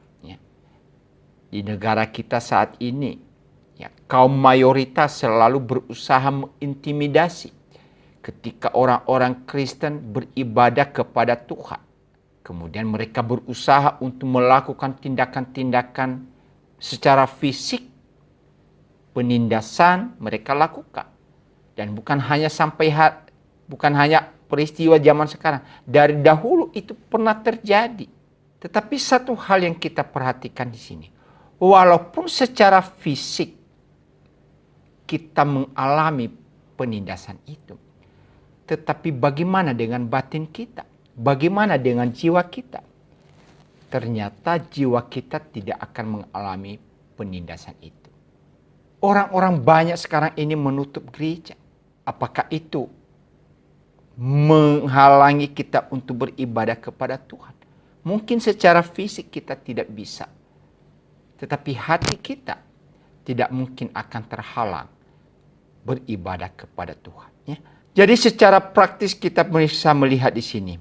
Di negara kita saat ini, kaum mayoritas selalu berusaha mengintimidasi ketika orang-orang Kristen beribadah kepada Tuhan. Kemudian mereka berusaha untuk melakukan tindakan-tindakan secara fisik, penindasan mereka lakukan. Dan bukan hanya peristiwa zaman sekarang. Dari dahulu itu pernah terjadi. Tetapi satu hal yang kita perhatikan di sini, walaupun secara fisik kita mengalami penindasan itu, tetapi bagaimana dengan batin kita? Bagaimana dengan jiwa kita? Ternyata jiwa kita tidak akan mengalami penindasan itu. Orang-orang banyak sekarang ini menutup gereja. Apakah itu menghalangi kita untuk beribadah kepada Tuhan? Mungkin secara fisik kita tidak bisa, tetapi hati kita tidak mungkin akan terhalang beribadah kepada Tuhan. Ya. Jadi secara praktis kita bisa melihat di sini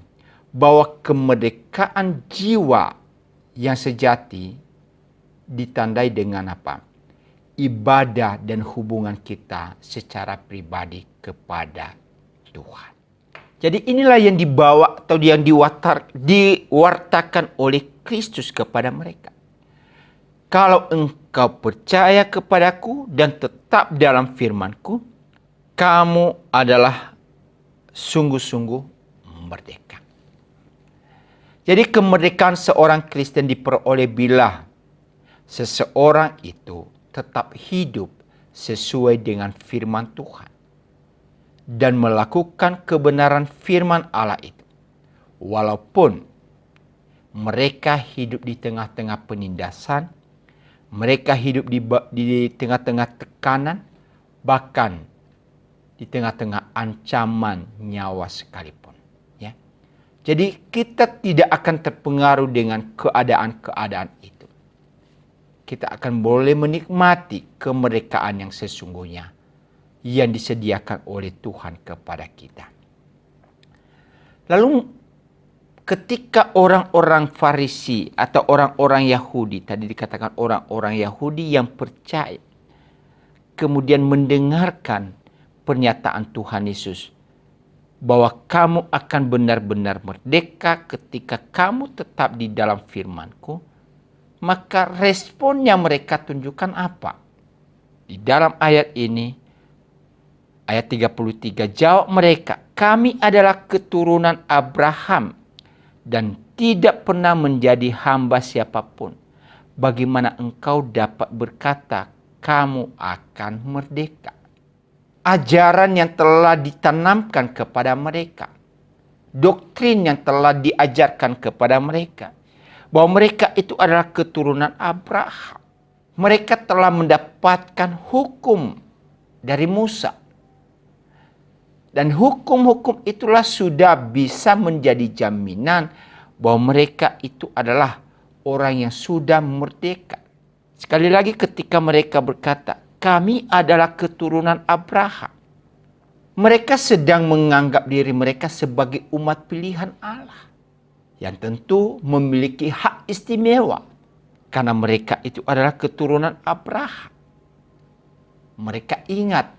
bahwa kemerdekaan jiwa yang sejati ditandai dengan apa? Ibadah dan hubungan kita secara pribadi kepada Tuhan. Jadi inilah yang dibawa atau yang diwartakan oleh Kristus kepada mereka. Kalau engkau percaya kepadaku dan tetap dalam firman-Ku, kamu adalah sungguh-sungguh merdeka. Jadi kemerdekaan seorang Kristen diperoleh bila seseorang itu tetap hidup sesuai dengan firman Tuhan dan melakukan kebenaran firman Allah itu. Walaupun mereka hidup di tengah-tengah penindasan, mereka hidup di tengah-tengah tekanan, bahkan di tengah-tengah ancaman nyawa sekalipun. Ya. Jadi kita tidak akan terpengaruh dengan keadaan-keadaan itu. Kita akan boleh menikmati kemerdekaan yang sesungguhnya yang disediakan oleh Tuhan kepada kita. Lalu ketika orang-orang Farisi atau orang-orang Yahudi, tadi dikatakan orang-orang Yahudi yang percaya, kemudian mendengarkan pernyataan Tuhan Yesus bahwa kamu akan benar-benar merdeka ketika kamu tetap di dalam firman-Ku, maka responnya mereka tunjukkan apa? Di dalam ayat ini, ayat 33, jawab mereka, kami adalah keturunan Abraham dan tidak pernah menjadi hamba siapapun. Bagaimana engkau dapat berkata, kamu akan merdeka? Ajaran yang telah ditanamkan kepada mereka, doktrin yang telah diajarkan kepada mereka, bahwa mereka itu adalah keturunan Abraham. Mereka telah mendapatkan hukum dari Musa. Dan hukum-hukum itulah sudah bisa menjadi jaminan bahwa mereka itu adalah orang yang sudah merdeka. Sekali lagi ketika mereka berkata, kami adalah keturunan Abraham. Mereka sedang menganggap diri mereka sebagai umat pilihan Allah. Yang tentu memiliki hak istimewa. Karena mereka itu adalah keturunan Abraham. Mereka ingat.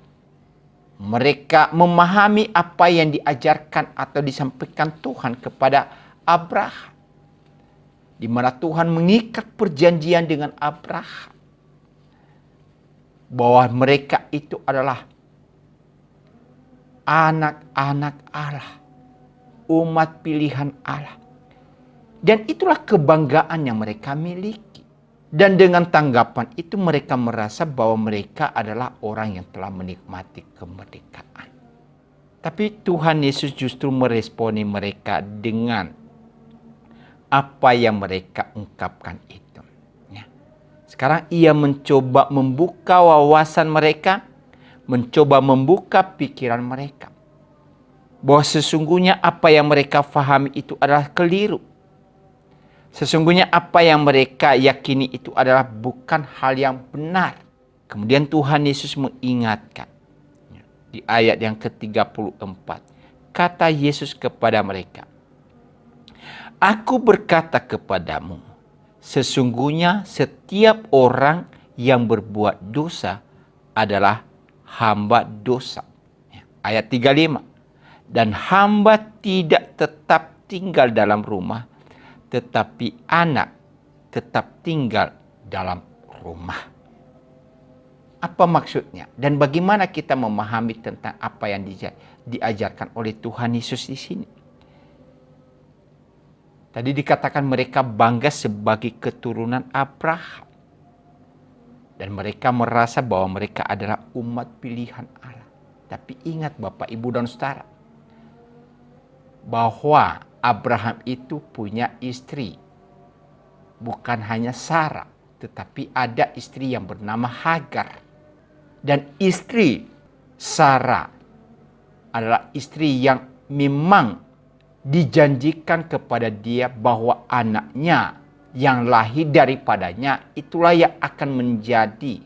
Mereka memahami apa yang diajarkan atau disampaikan Tuhan kepada Abraham. Di mana Tuhan mengikat perjanjian dengan Abraham. Bahwa mereka itu adalah anak-anak Allah. Umat pilihan Allah. Dan itulah kebanggaan yang mereka miliki. Dan dengan tanggapan itu mereka merasa bahwa mereka adalah orang yang telah menikmati kemerdekaan. Tapi Tuhan Yesus justru meresponi mereka dengan apa yang mereka ungkapkan itu. Ya. Sekarang ia mencoba membuka wawasan mereka, mencoba membuka pikiran mereka. Bahwa sesungguhnya apa yang mereka fahami itu adalah keliru. Sesungguhnya apa yang mereka yakini itu adalah bukan hal yang benar. Kemudian Tuhan Yesus mengingatkan. Di ayat yang ke-34. Kata Yesus kepada mereka. Aku berkata kepadamu. Sesungguhnya setiap orang yang berbuat dosa adalah hamba dosa. Ayat 35. Dan hamba tidak tetap tinggal dalam rumah, tetapi anak tetap tinggal dalam rumah. Apa maksudnya? Dan bagaimana kita memahami tentang apa yang diajarkan oleh Tuhan Yesus di sini? Tadi dikatakan mereka bangga sebagai keturunan Abraham. Dan mereka merasa bahwa mereka adalah umat pilihan Allah. Tapi ingat Bapak, Ibu, dan Saudara, bahwa Abraham itu punya istri. Bukan hanya Sarah, tetapi ada istri yang bernama Hagar. Dan istri Sarah adalah istri yang memang dijanjikan kepada dia bahwa anaknya yang lahir daripadanya itulah yang akan menjadi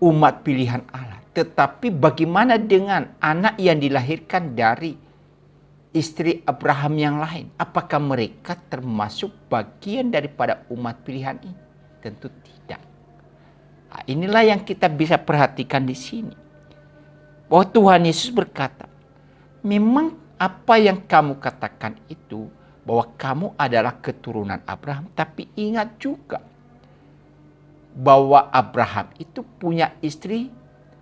umat pilihan Allah. Tetapi bagaimana dengan anak yang dilahirkan dari istri Abraham yang lain? Apakah mereka termasuk bagian daripada umat pilihan ini? Tentu tidak. Nah, inilah yang kita bisa perhatikan di sini. Bahwa Tuhan Yesus berkata, memang apa yang kamu katakan itu, bahwa kamu adalah keturunan Abraham. Tapi ingat juga bahwa Abraham itu punya istri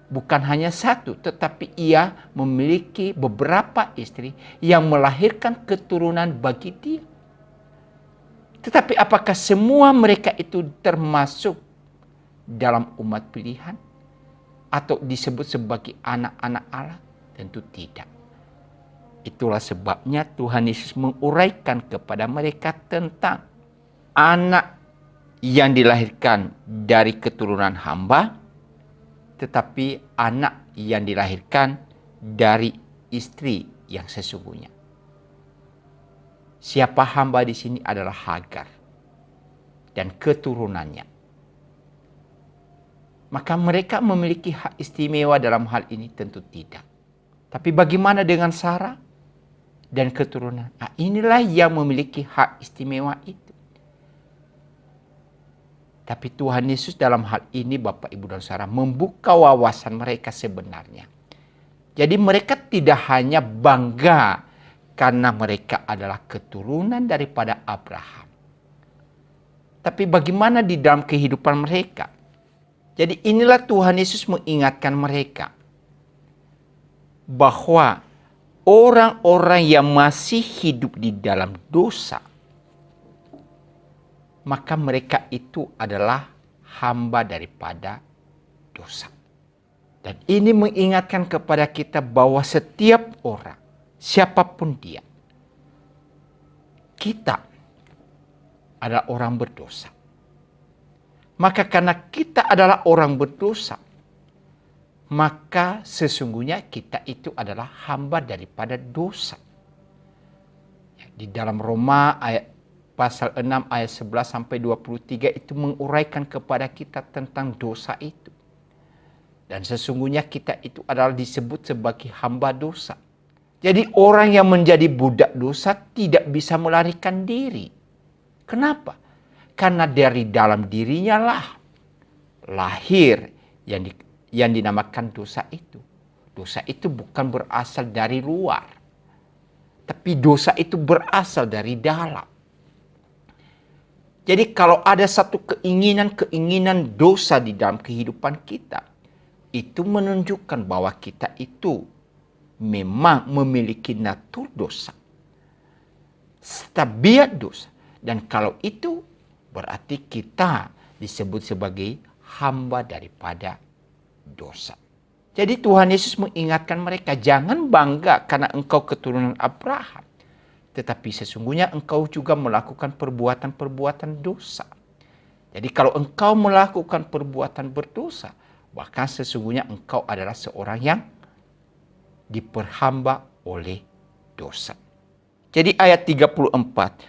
bukan hanya satu, tetapi ia memiliki beberapa istri yang melahirkan keturunan bagi dia. Tetapi apakah semua mereka itu termasuk dalam umat pilihan atau disebut sebagai anak-anak Allah? Tentu tidak. Itulah sebabnya Tuhan Yesus menguraikan kepada mereka tentang anak yang dilahirkan dari keturunan hamba, tetapi anak yang dilahirkan dari istri yang sesungguhnya. Siapa hamba di sini adalah Hagar dan keturunannya. Maka mereka memiliki hak istimewa dalam hal ini? Tentu tidak. Tapi bagaimana dengan Sarah dan keturunan? Nah, inilah yang memiliki hak istimewa itu. Tapi Tuhan Yesus dalam hal ini, Bapak, Ibu, dan Saudara, membuka wawasan mereka sebenarnya. Jadi mereka tidak hanya bangga karena mereka adalah keturunan daripada Abraham. Tapi bagaimana di dalam kehidupan mereka? Jadi inilah Tuhan Yesus mengingatkan mereka bahwa orang-orang yang masih hidup di dalam dosa, maka mereka itu adalah hamba daripada dosa. Dan ini mengingatkan kepada kita bahwa setiap orang, siapapun dia, kita adalah orang berdosa. Maka karena kita adalah orang berdosa, maka sesungguhnya kita itu adalah hamba daripada dosa. Di dalam Roma pasal 6 ayat 11 sampai 23 itu menguraikan kepada kita tentang dosa itu. Dan sesungguhnya kita itu adalah disebut sebagai hamba dosa. Jadi orang yang menjadi budak dosa tidak bisa melarikan diri. Kenapa? Karena dari dalam dirinya lah lahir yang dinamakan dosa itu. Dosa itu bukan berasal dari luar, tapi dosa itu berasal dari dalam. Jadi kalau ada satu keinginan dosa di dalam kehidupan kita, itu menunjukkan bahwa kita itu memang memiliki natur dosa, tabiat dosa. Dan kalau itu berarti kita disebut sebagai hamba daripada dosa. Jadi Tuhan Yesus mengingatkan mereka, jangan bangga karena engkau keturunan Abraham. Tetapi sesungguhnya engkau juga melakukan perbuatan-perbuatan dosa. Jadi kalau engkau melakukan perbuatan berdosa, bahkan sesungguhnya engkau adalah seorang yang diperhamba oleh dosa. Jadi ayat 34,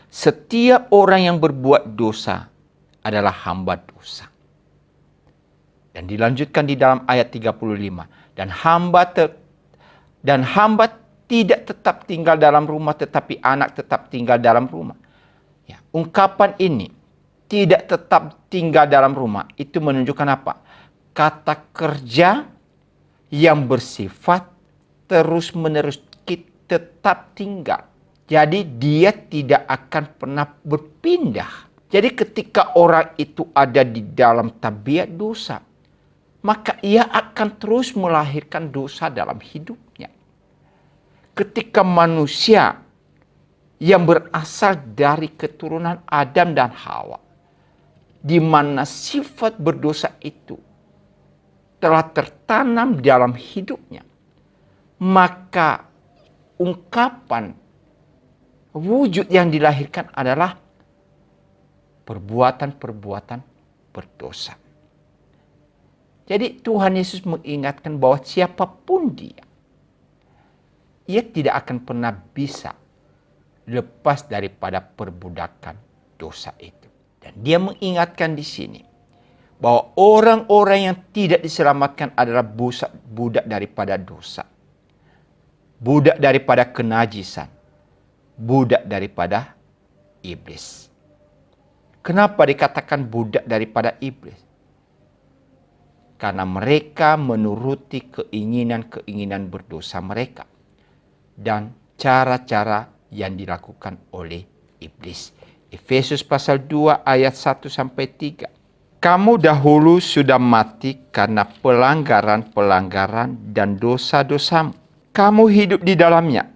setiap orang yang berbuat dosa adalah hamba dosa. Dan dilanjutkan di dalam ayat 35, dan hamba tidak tetap tinggal dalam rumah, tetapi anak tetap tinggal dalam rumah. Ya, ungkapan ini, tidak tetap tinggal dalam rumah, itu menunjukkan apa? Kata kerja yang bersifat terus-menerus, tetap tinggal. Jadi dia tidak akan pernah berpindah. Jadi ketika orang itu ada di dalam tabiat dosa, maka ia akan terus melahirkan dosa dalam hidupnya. Ketika manusia yang berasal dari keturunan Adam dan Hawa, di mana sifat berdosa itu telah tertanam dalam hidupnya, maka ungkapan wujud yang dilahirkan adalah perbuatan-perbuatan berdosa. Jadi Tuhan Yesus mengingatkan bahwa siapapun ia tidak akan pernah bisa lepas daripada perbudakan dosa itu. Dan dia mengingatkan di sini bahwa orang-orang yang tidak diselamatkan adalah budak daripada dosa, budak daripada kenajisan, budak daripada iblis. Kenapa dikatakan budak daripada iblis? Karena mereka menuruti keinginan-keinginan berdosa mereka dan cara-cara yang dilakukan oleh iblis. Efesus pasal 2 ayat 1-3. Kamu dahulu sudah mati karena pelanggaran-pelanggaran dan dosa-dosamu. Kamu hidup di dalamnya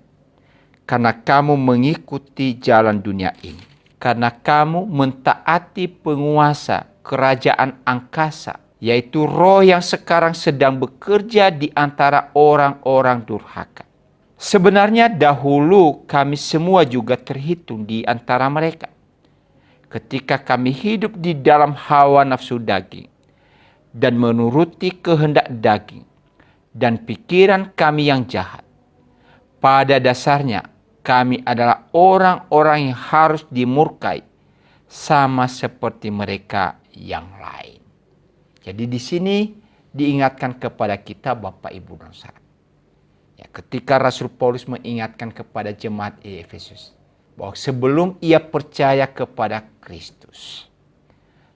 karena kamu mengikuti jalan dunia ini. Karena kamu mentaati penguasa kerajaan angkasa, yaitu roh yang sekarang sedang bekerja di antara orang-orang durhaka. Sebenarnya dahulu kami semua juga terhitung di antara mereka. Ketika kami hidup di dalam hawa nafsu daging dan menuruti kehendak daging dan pikiran kami yang jahat. Pada dasarnya kami adalah orang-orang yang harus dimurkai sama seperti mereka yang lain. Jadi di sini diingatkan kepada kita Bapak Ibu dan Saudara. Ya, ketika Rasul Paulus mengingatkan kepada jemaat Efesus bahwa sebelum ia percaya kepada Kristus,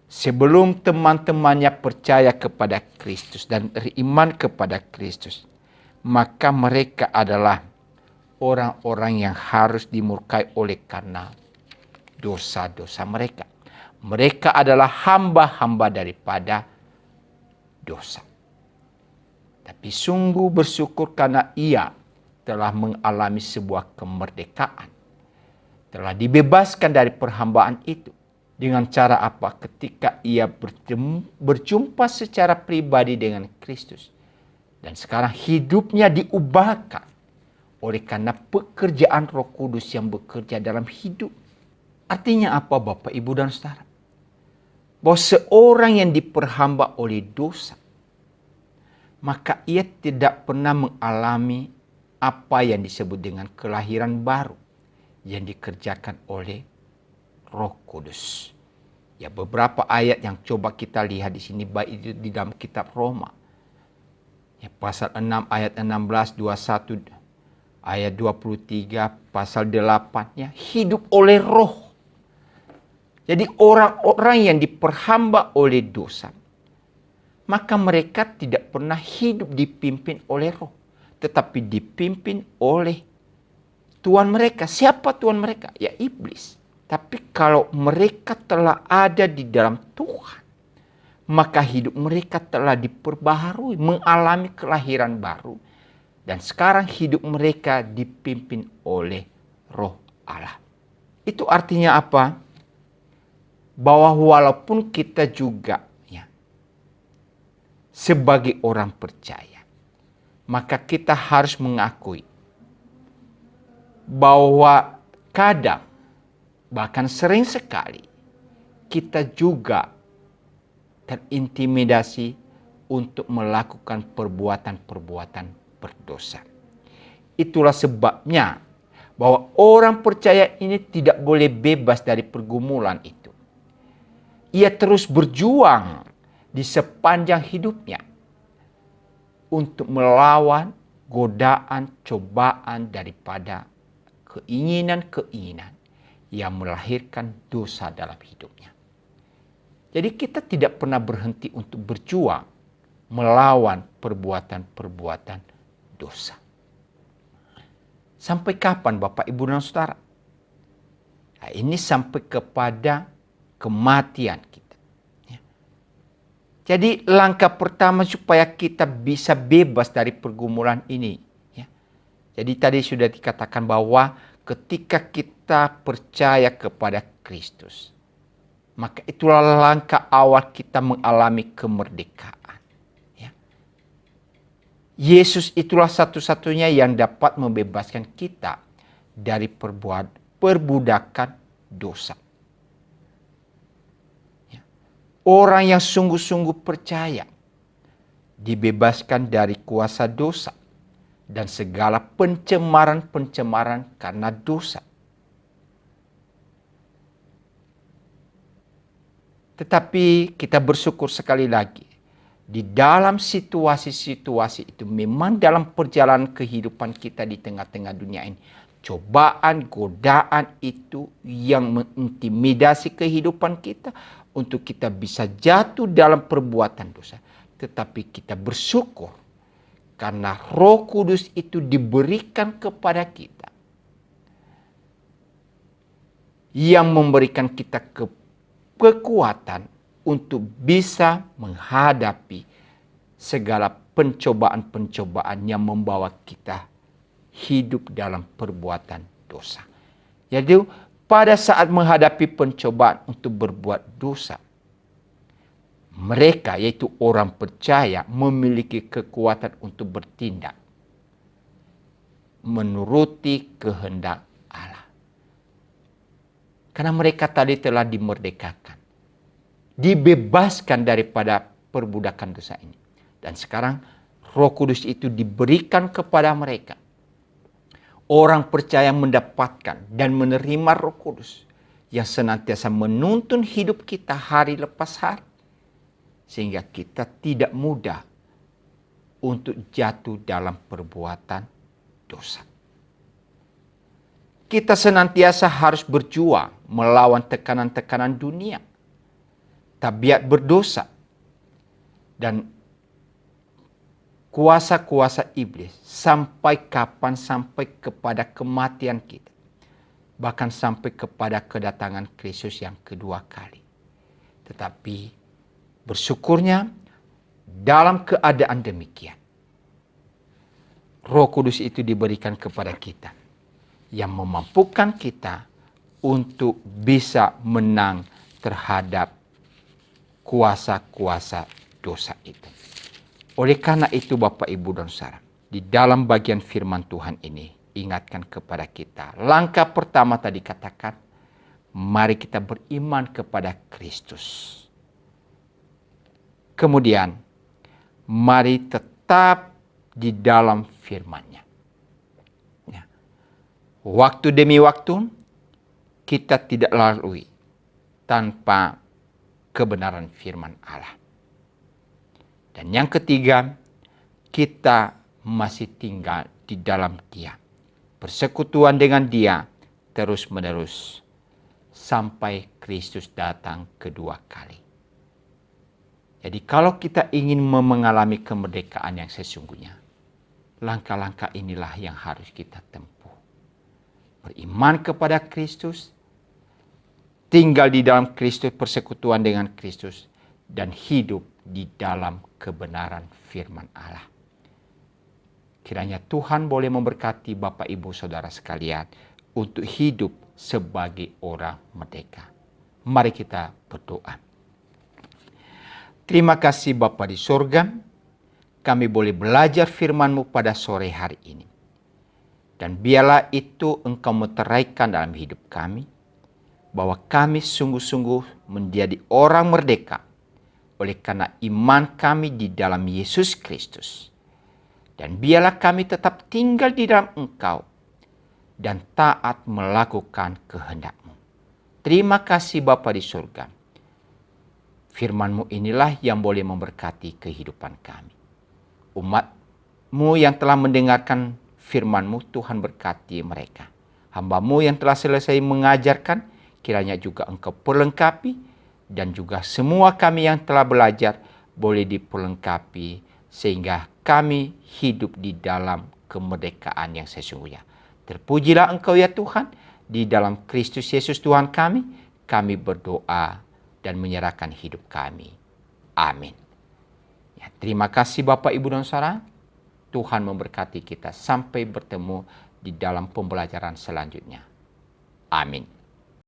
sebelum teman-temannya percaya kepada Kristus dan beriman kepada Kristus, maka mereka adalah orang-orang yang harus dimurkai oleh karena dosa-dosa mereka. Mereka adalah hamba-hamba daripada dosa. Tapi sungguh bersyukur karena ia telah mengalami sebuah kemerdekaan. Telah dibebaskan dari perhambaan itu. Dengan cara apa? Ketika ia berjumpa secara pribadi dengan Kristus. Dan sekarang hidupnya diubahkan oleh karena pekerjaan Roh Kudus yang bekerja dalam hidup. Artinya apa Bapak, Ibu, dan Saudara? Bahwa seorang yang diperhamba oleh dosa, maka ia tidak pernah mengalami apa yang disebut dengan kelahiran baru yang dikerjakan oleh Roh Kudus. Ya, beberapa ayat yang coba kita lihat di sini, baik itu di dalam kitab Roma. Ya, pasal 6 ayat 16, 21, ayat 23, pasal 8, ya, hidup oleh roh. Jadi orang-orang yang diperhamba oleh dosa, maka mereka tidak pernah hidup dipimpin oleh roh, tetapi dipimpin oleh tuan mereka. Siapa tuan mereka? Ya, iblis. Tapi kalau mereka telah ada di dalam Tuhan, maka hidup mereka telah diperbaharui, mengalami kelahiran baru. Dan sekarang hidup mereka dipimpin oleh Roh Allah. Itu artinya apa? Bahwa walaupun kita juga sebagai orang percaya, maka kita harus mengakui bahwa kadang, bahkan sering sekali, kita juga terintimidasi untuk melakukan perbuatan-perbuatan berdosa. Itulah sebabnya bahwa orang percaya ini tidak boleh bebas dari pergumulan itu. Ia terus berjuang di sepanjang hidupnya untuk melawan godaan, cobaan daripada keinginan-keinginan yang melahirkan dosa dalam hidupnya. Jadi kita tidak pernah berhenti untuk berjuang melawan perbuatan-perbuatan dosa. Sampai kapan Bapak, Ibu, dan Saudara? Nah, ini sampai kepada kematian kita. Ya. Jadi langkah pertama supaya kita bisa bebas dari pergumulan ini. Ya. Jadi tadi sudah dikatakan bahwa ketika kita percaya kepada Kristus, maka itulah langkah awal kita mengalami kemerdekaan. Ya. Yesus itulah satu-satunya yang dapat membebaskan kita dari perbudakan dosa. Orang yang sungguh-sungguh percaya dibebaskan dari kuasa dosa dan segala pencemaran-pencemaran karena dosa. Tetapi kita bersyukur sekali lagi, di dalam situasi-situasi itu, memang dalam perjalanan kehidupan kita di tengah-tengah dunia ini, cobaan, godaan itu yang mengintimidasi kehidupan kita untuk kita bisa jatuh dalam perbuatan dosa. Tetapi kita bersyukur karena Roh Kudus itu diberikan kepada kita, yang memberikan kita kekuatan untuk bisa menghadapi segala pencobaan-pencobaan yang membawa kita hidup dalam perbuatan dosa. Jadi pada saat menghadapi pencobaan untuk berbuat dosa, mereka, yaitu orang percaya, memiliki kekuatan untuk bertindak menuruti kehendak Allah. Karena mereka tadi telah dimerdekakan, dibebaskan daripada perbudakan dosa ini. Dan sekarang Roh Kudus itu diberikan kepada mereka. Orang percaya mendapatkan dan menerima Roh Kudus yang senantiasa menuntun hidup kita hari lepas hari, sehingga kita tidak mudah untuk jatuh dalam perbuatan dosa. Kita senantiasa harus berjuang melawan tekanan-tekanan dunia, tabiat berdosa, dan kuasa-kuasa iblis sampai kapan? Sampai kepada kematian kita. Bahkan sampai kepada kedatangan Kristus yang kedua kali. Tetapi bersyukurnya dalam keadaan demikian, Roh Kudus itu diberikan kepada kita, yang memampukan kita untuk bisa menang terhadap kuasa-kuasa dosa itu. Oleh karena itu Bapak, Ibu, dan Saudara, di dalam bagian firman Tuhan ini ingatkan kepada kita. Langkah pertama tadi katakan, mari kita beriman kepada Kristus. Kemudian, mari tetap di dalam firman-Nya. Ya. Waktu demi waktu, kita tidak lalui tanpa kebenaran firman Allah. Dan yang ketiga, kita masih tinggal di dalam Dia. Persekutuan dengan Dia terus-menerus sampai Kristus datang kedua kali. Jadi kalau kita ingin mengalami kemerdekaan yang sesungguhnya, langkah-langkah inilah yang harus kita tempuh. Beriman kepada Kristus, tinggal di dalam Kristus, persekutuan dengan Kristus, dan hidup di dalam kebenaran firman Allah. Kiranya Tuhan boleh memberkati Bapak, Ibu, Saudara sekalian untuk hidup sebagai orang merdeka. Mari kita berdoa. Terima kasih Bapa di sorga, kami boleh belajar firman-Mu pada sore hari ini. Dan biarlah itu Engkau meteraikan dalam hidup kami, bahwa kami sungguh-sungguh menjadi orang merdeka oleh karena iman kami di dalam Yesus Kristus. Dan biarlah kami tetap tinggal di dalam Engkau dan taat melakukan kehendak-Mu. Terima kasih Bapa di surga. Firman-Mu inilah yang boleh memberkati kehidupan kami. Umat-Mu yang telah mendengarkan firman-Mu, Tuhan berkati mereka. Hamba-Mu yang telah selesai mengajarkan, kiranya juga Engkau perlengkapi, dan juga semua kami yang telah belajar boleh diperlengkapi, sehingga kami hidup di dalam kemerdekaan yang sesungguhnya. Terpujilah Engkau ya Tuhan, di dalam Kristus Yesus Tuhan kami berdoa dan menyerahkan hidup kami. Amin. Ya, terima kasih Bapak, Ibu, dan Saudara. Tuhan memberkati kita sampai bertemu di dalam pembelajaran selanjutnya. Amin.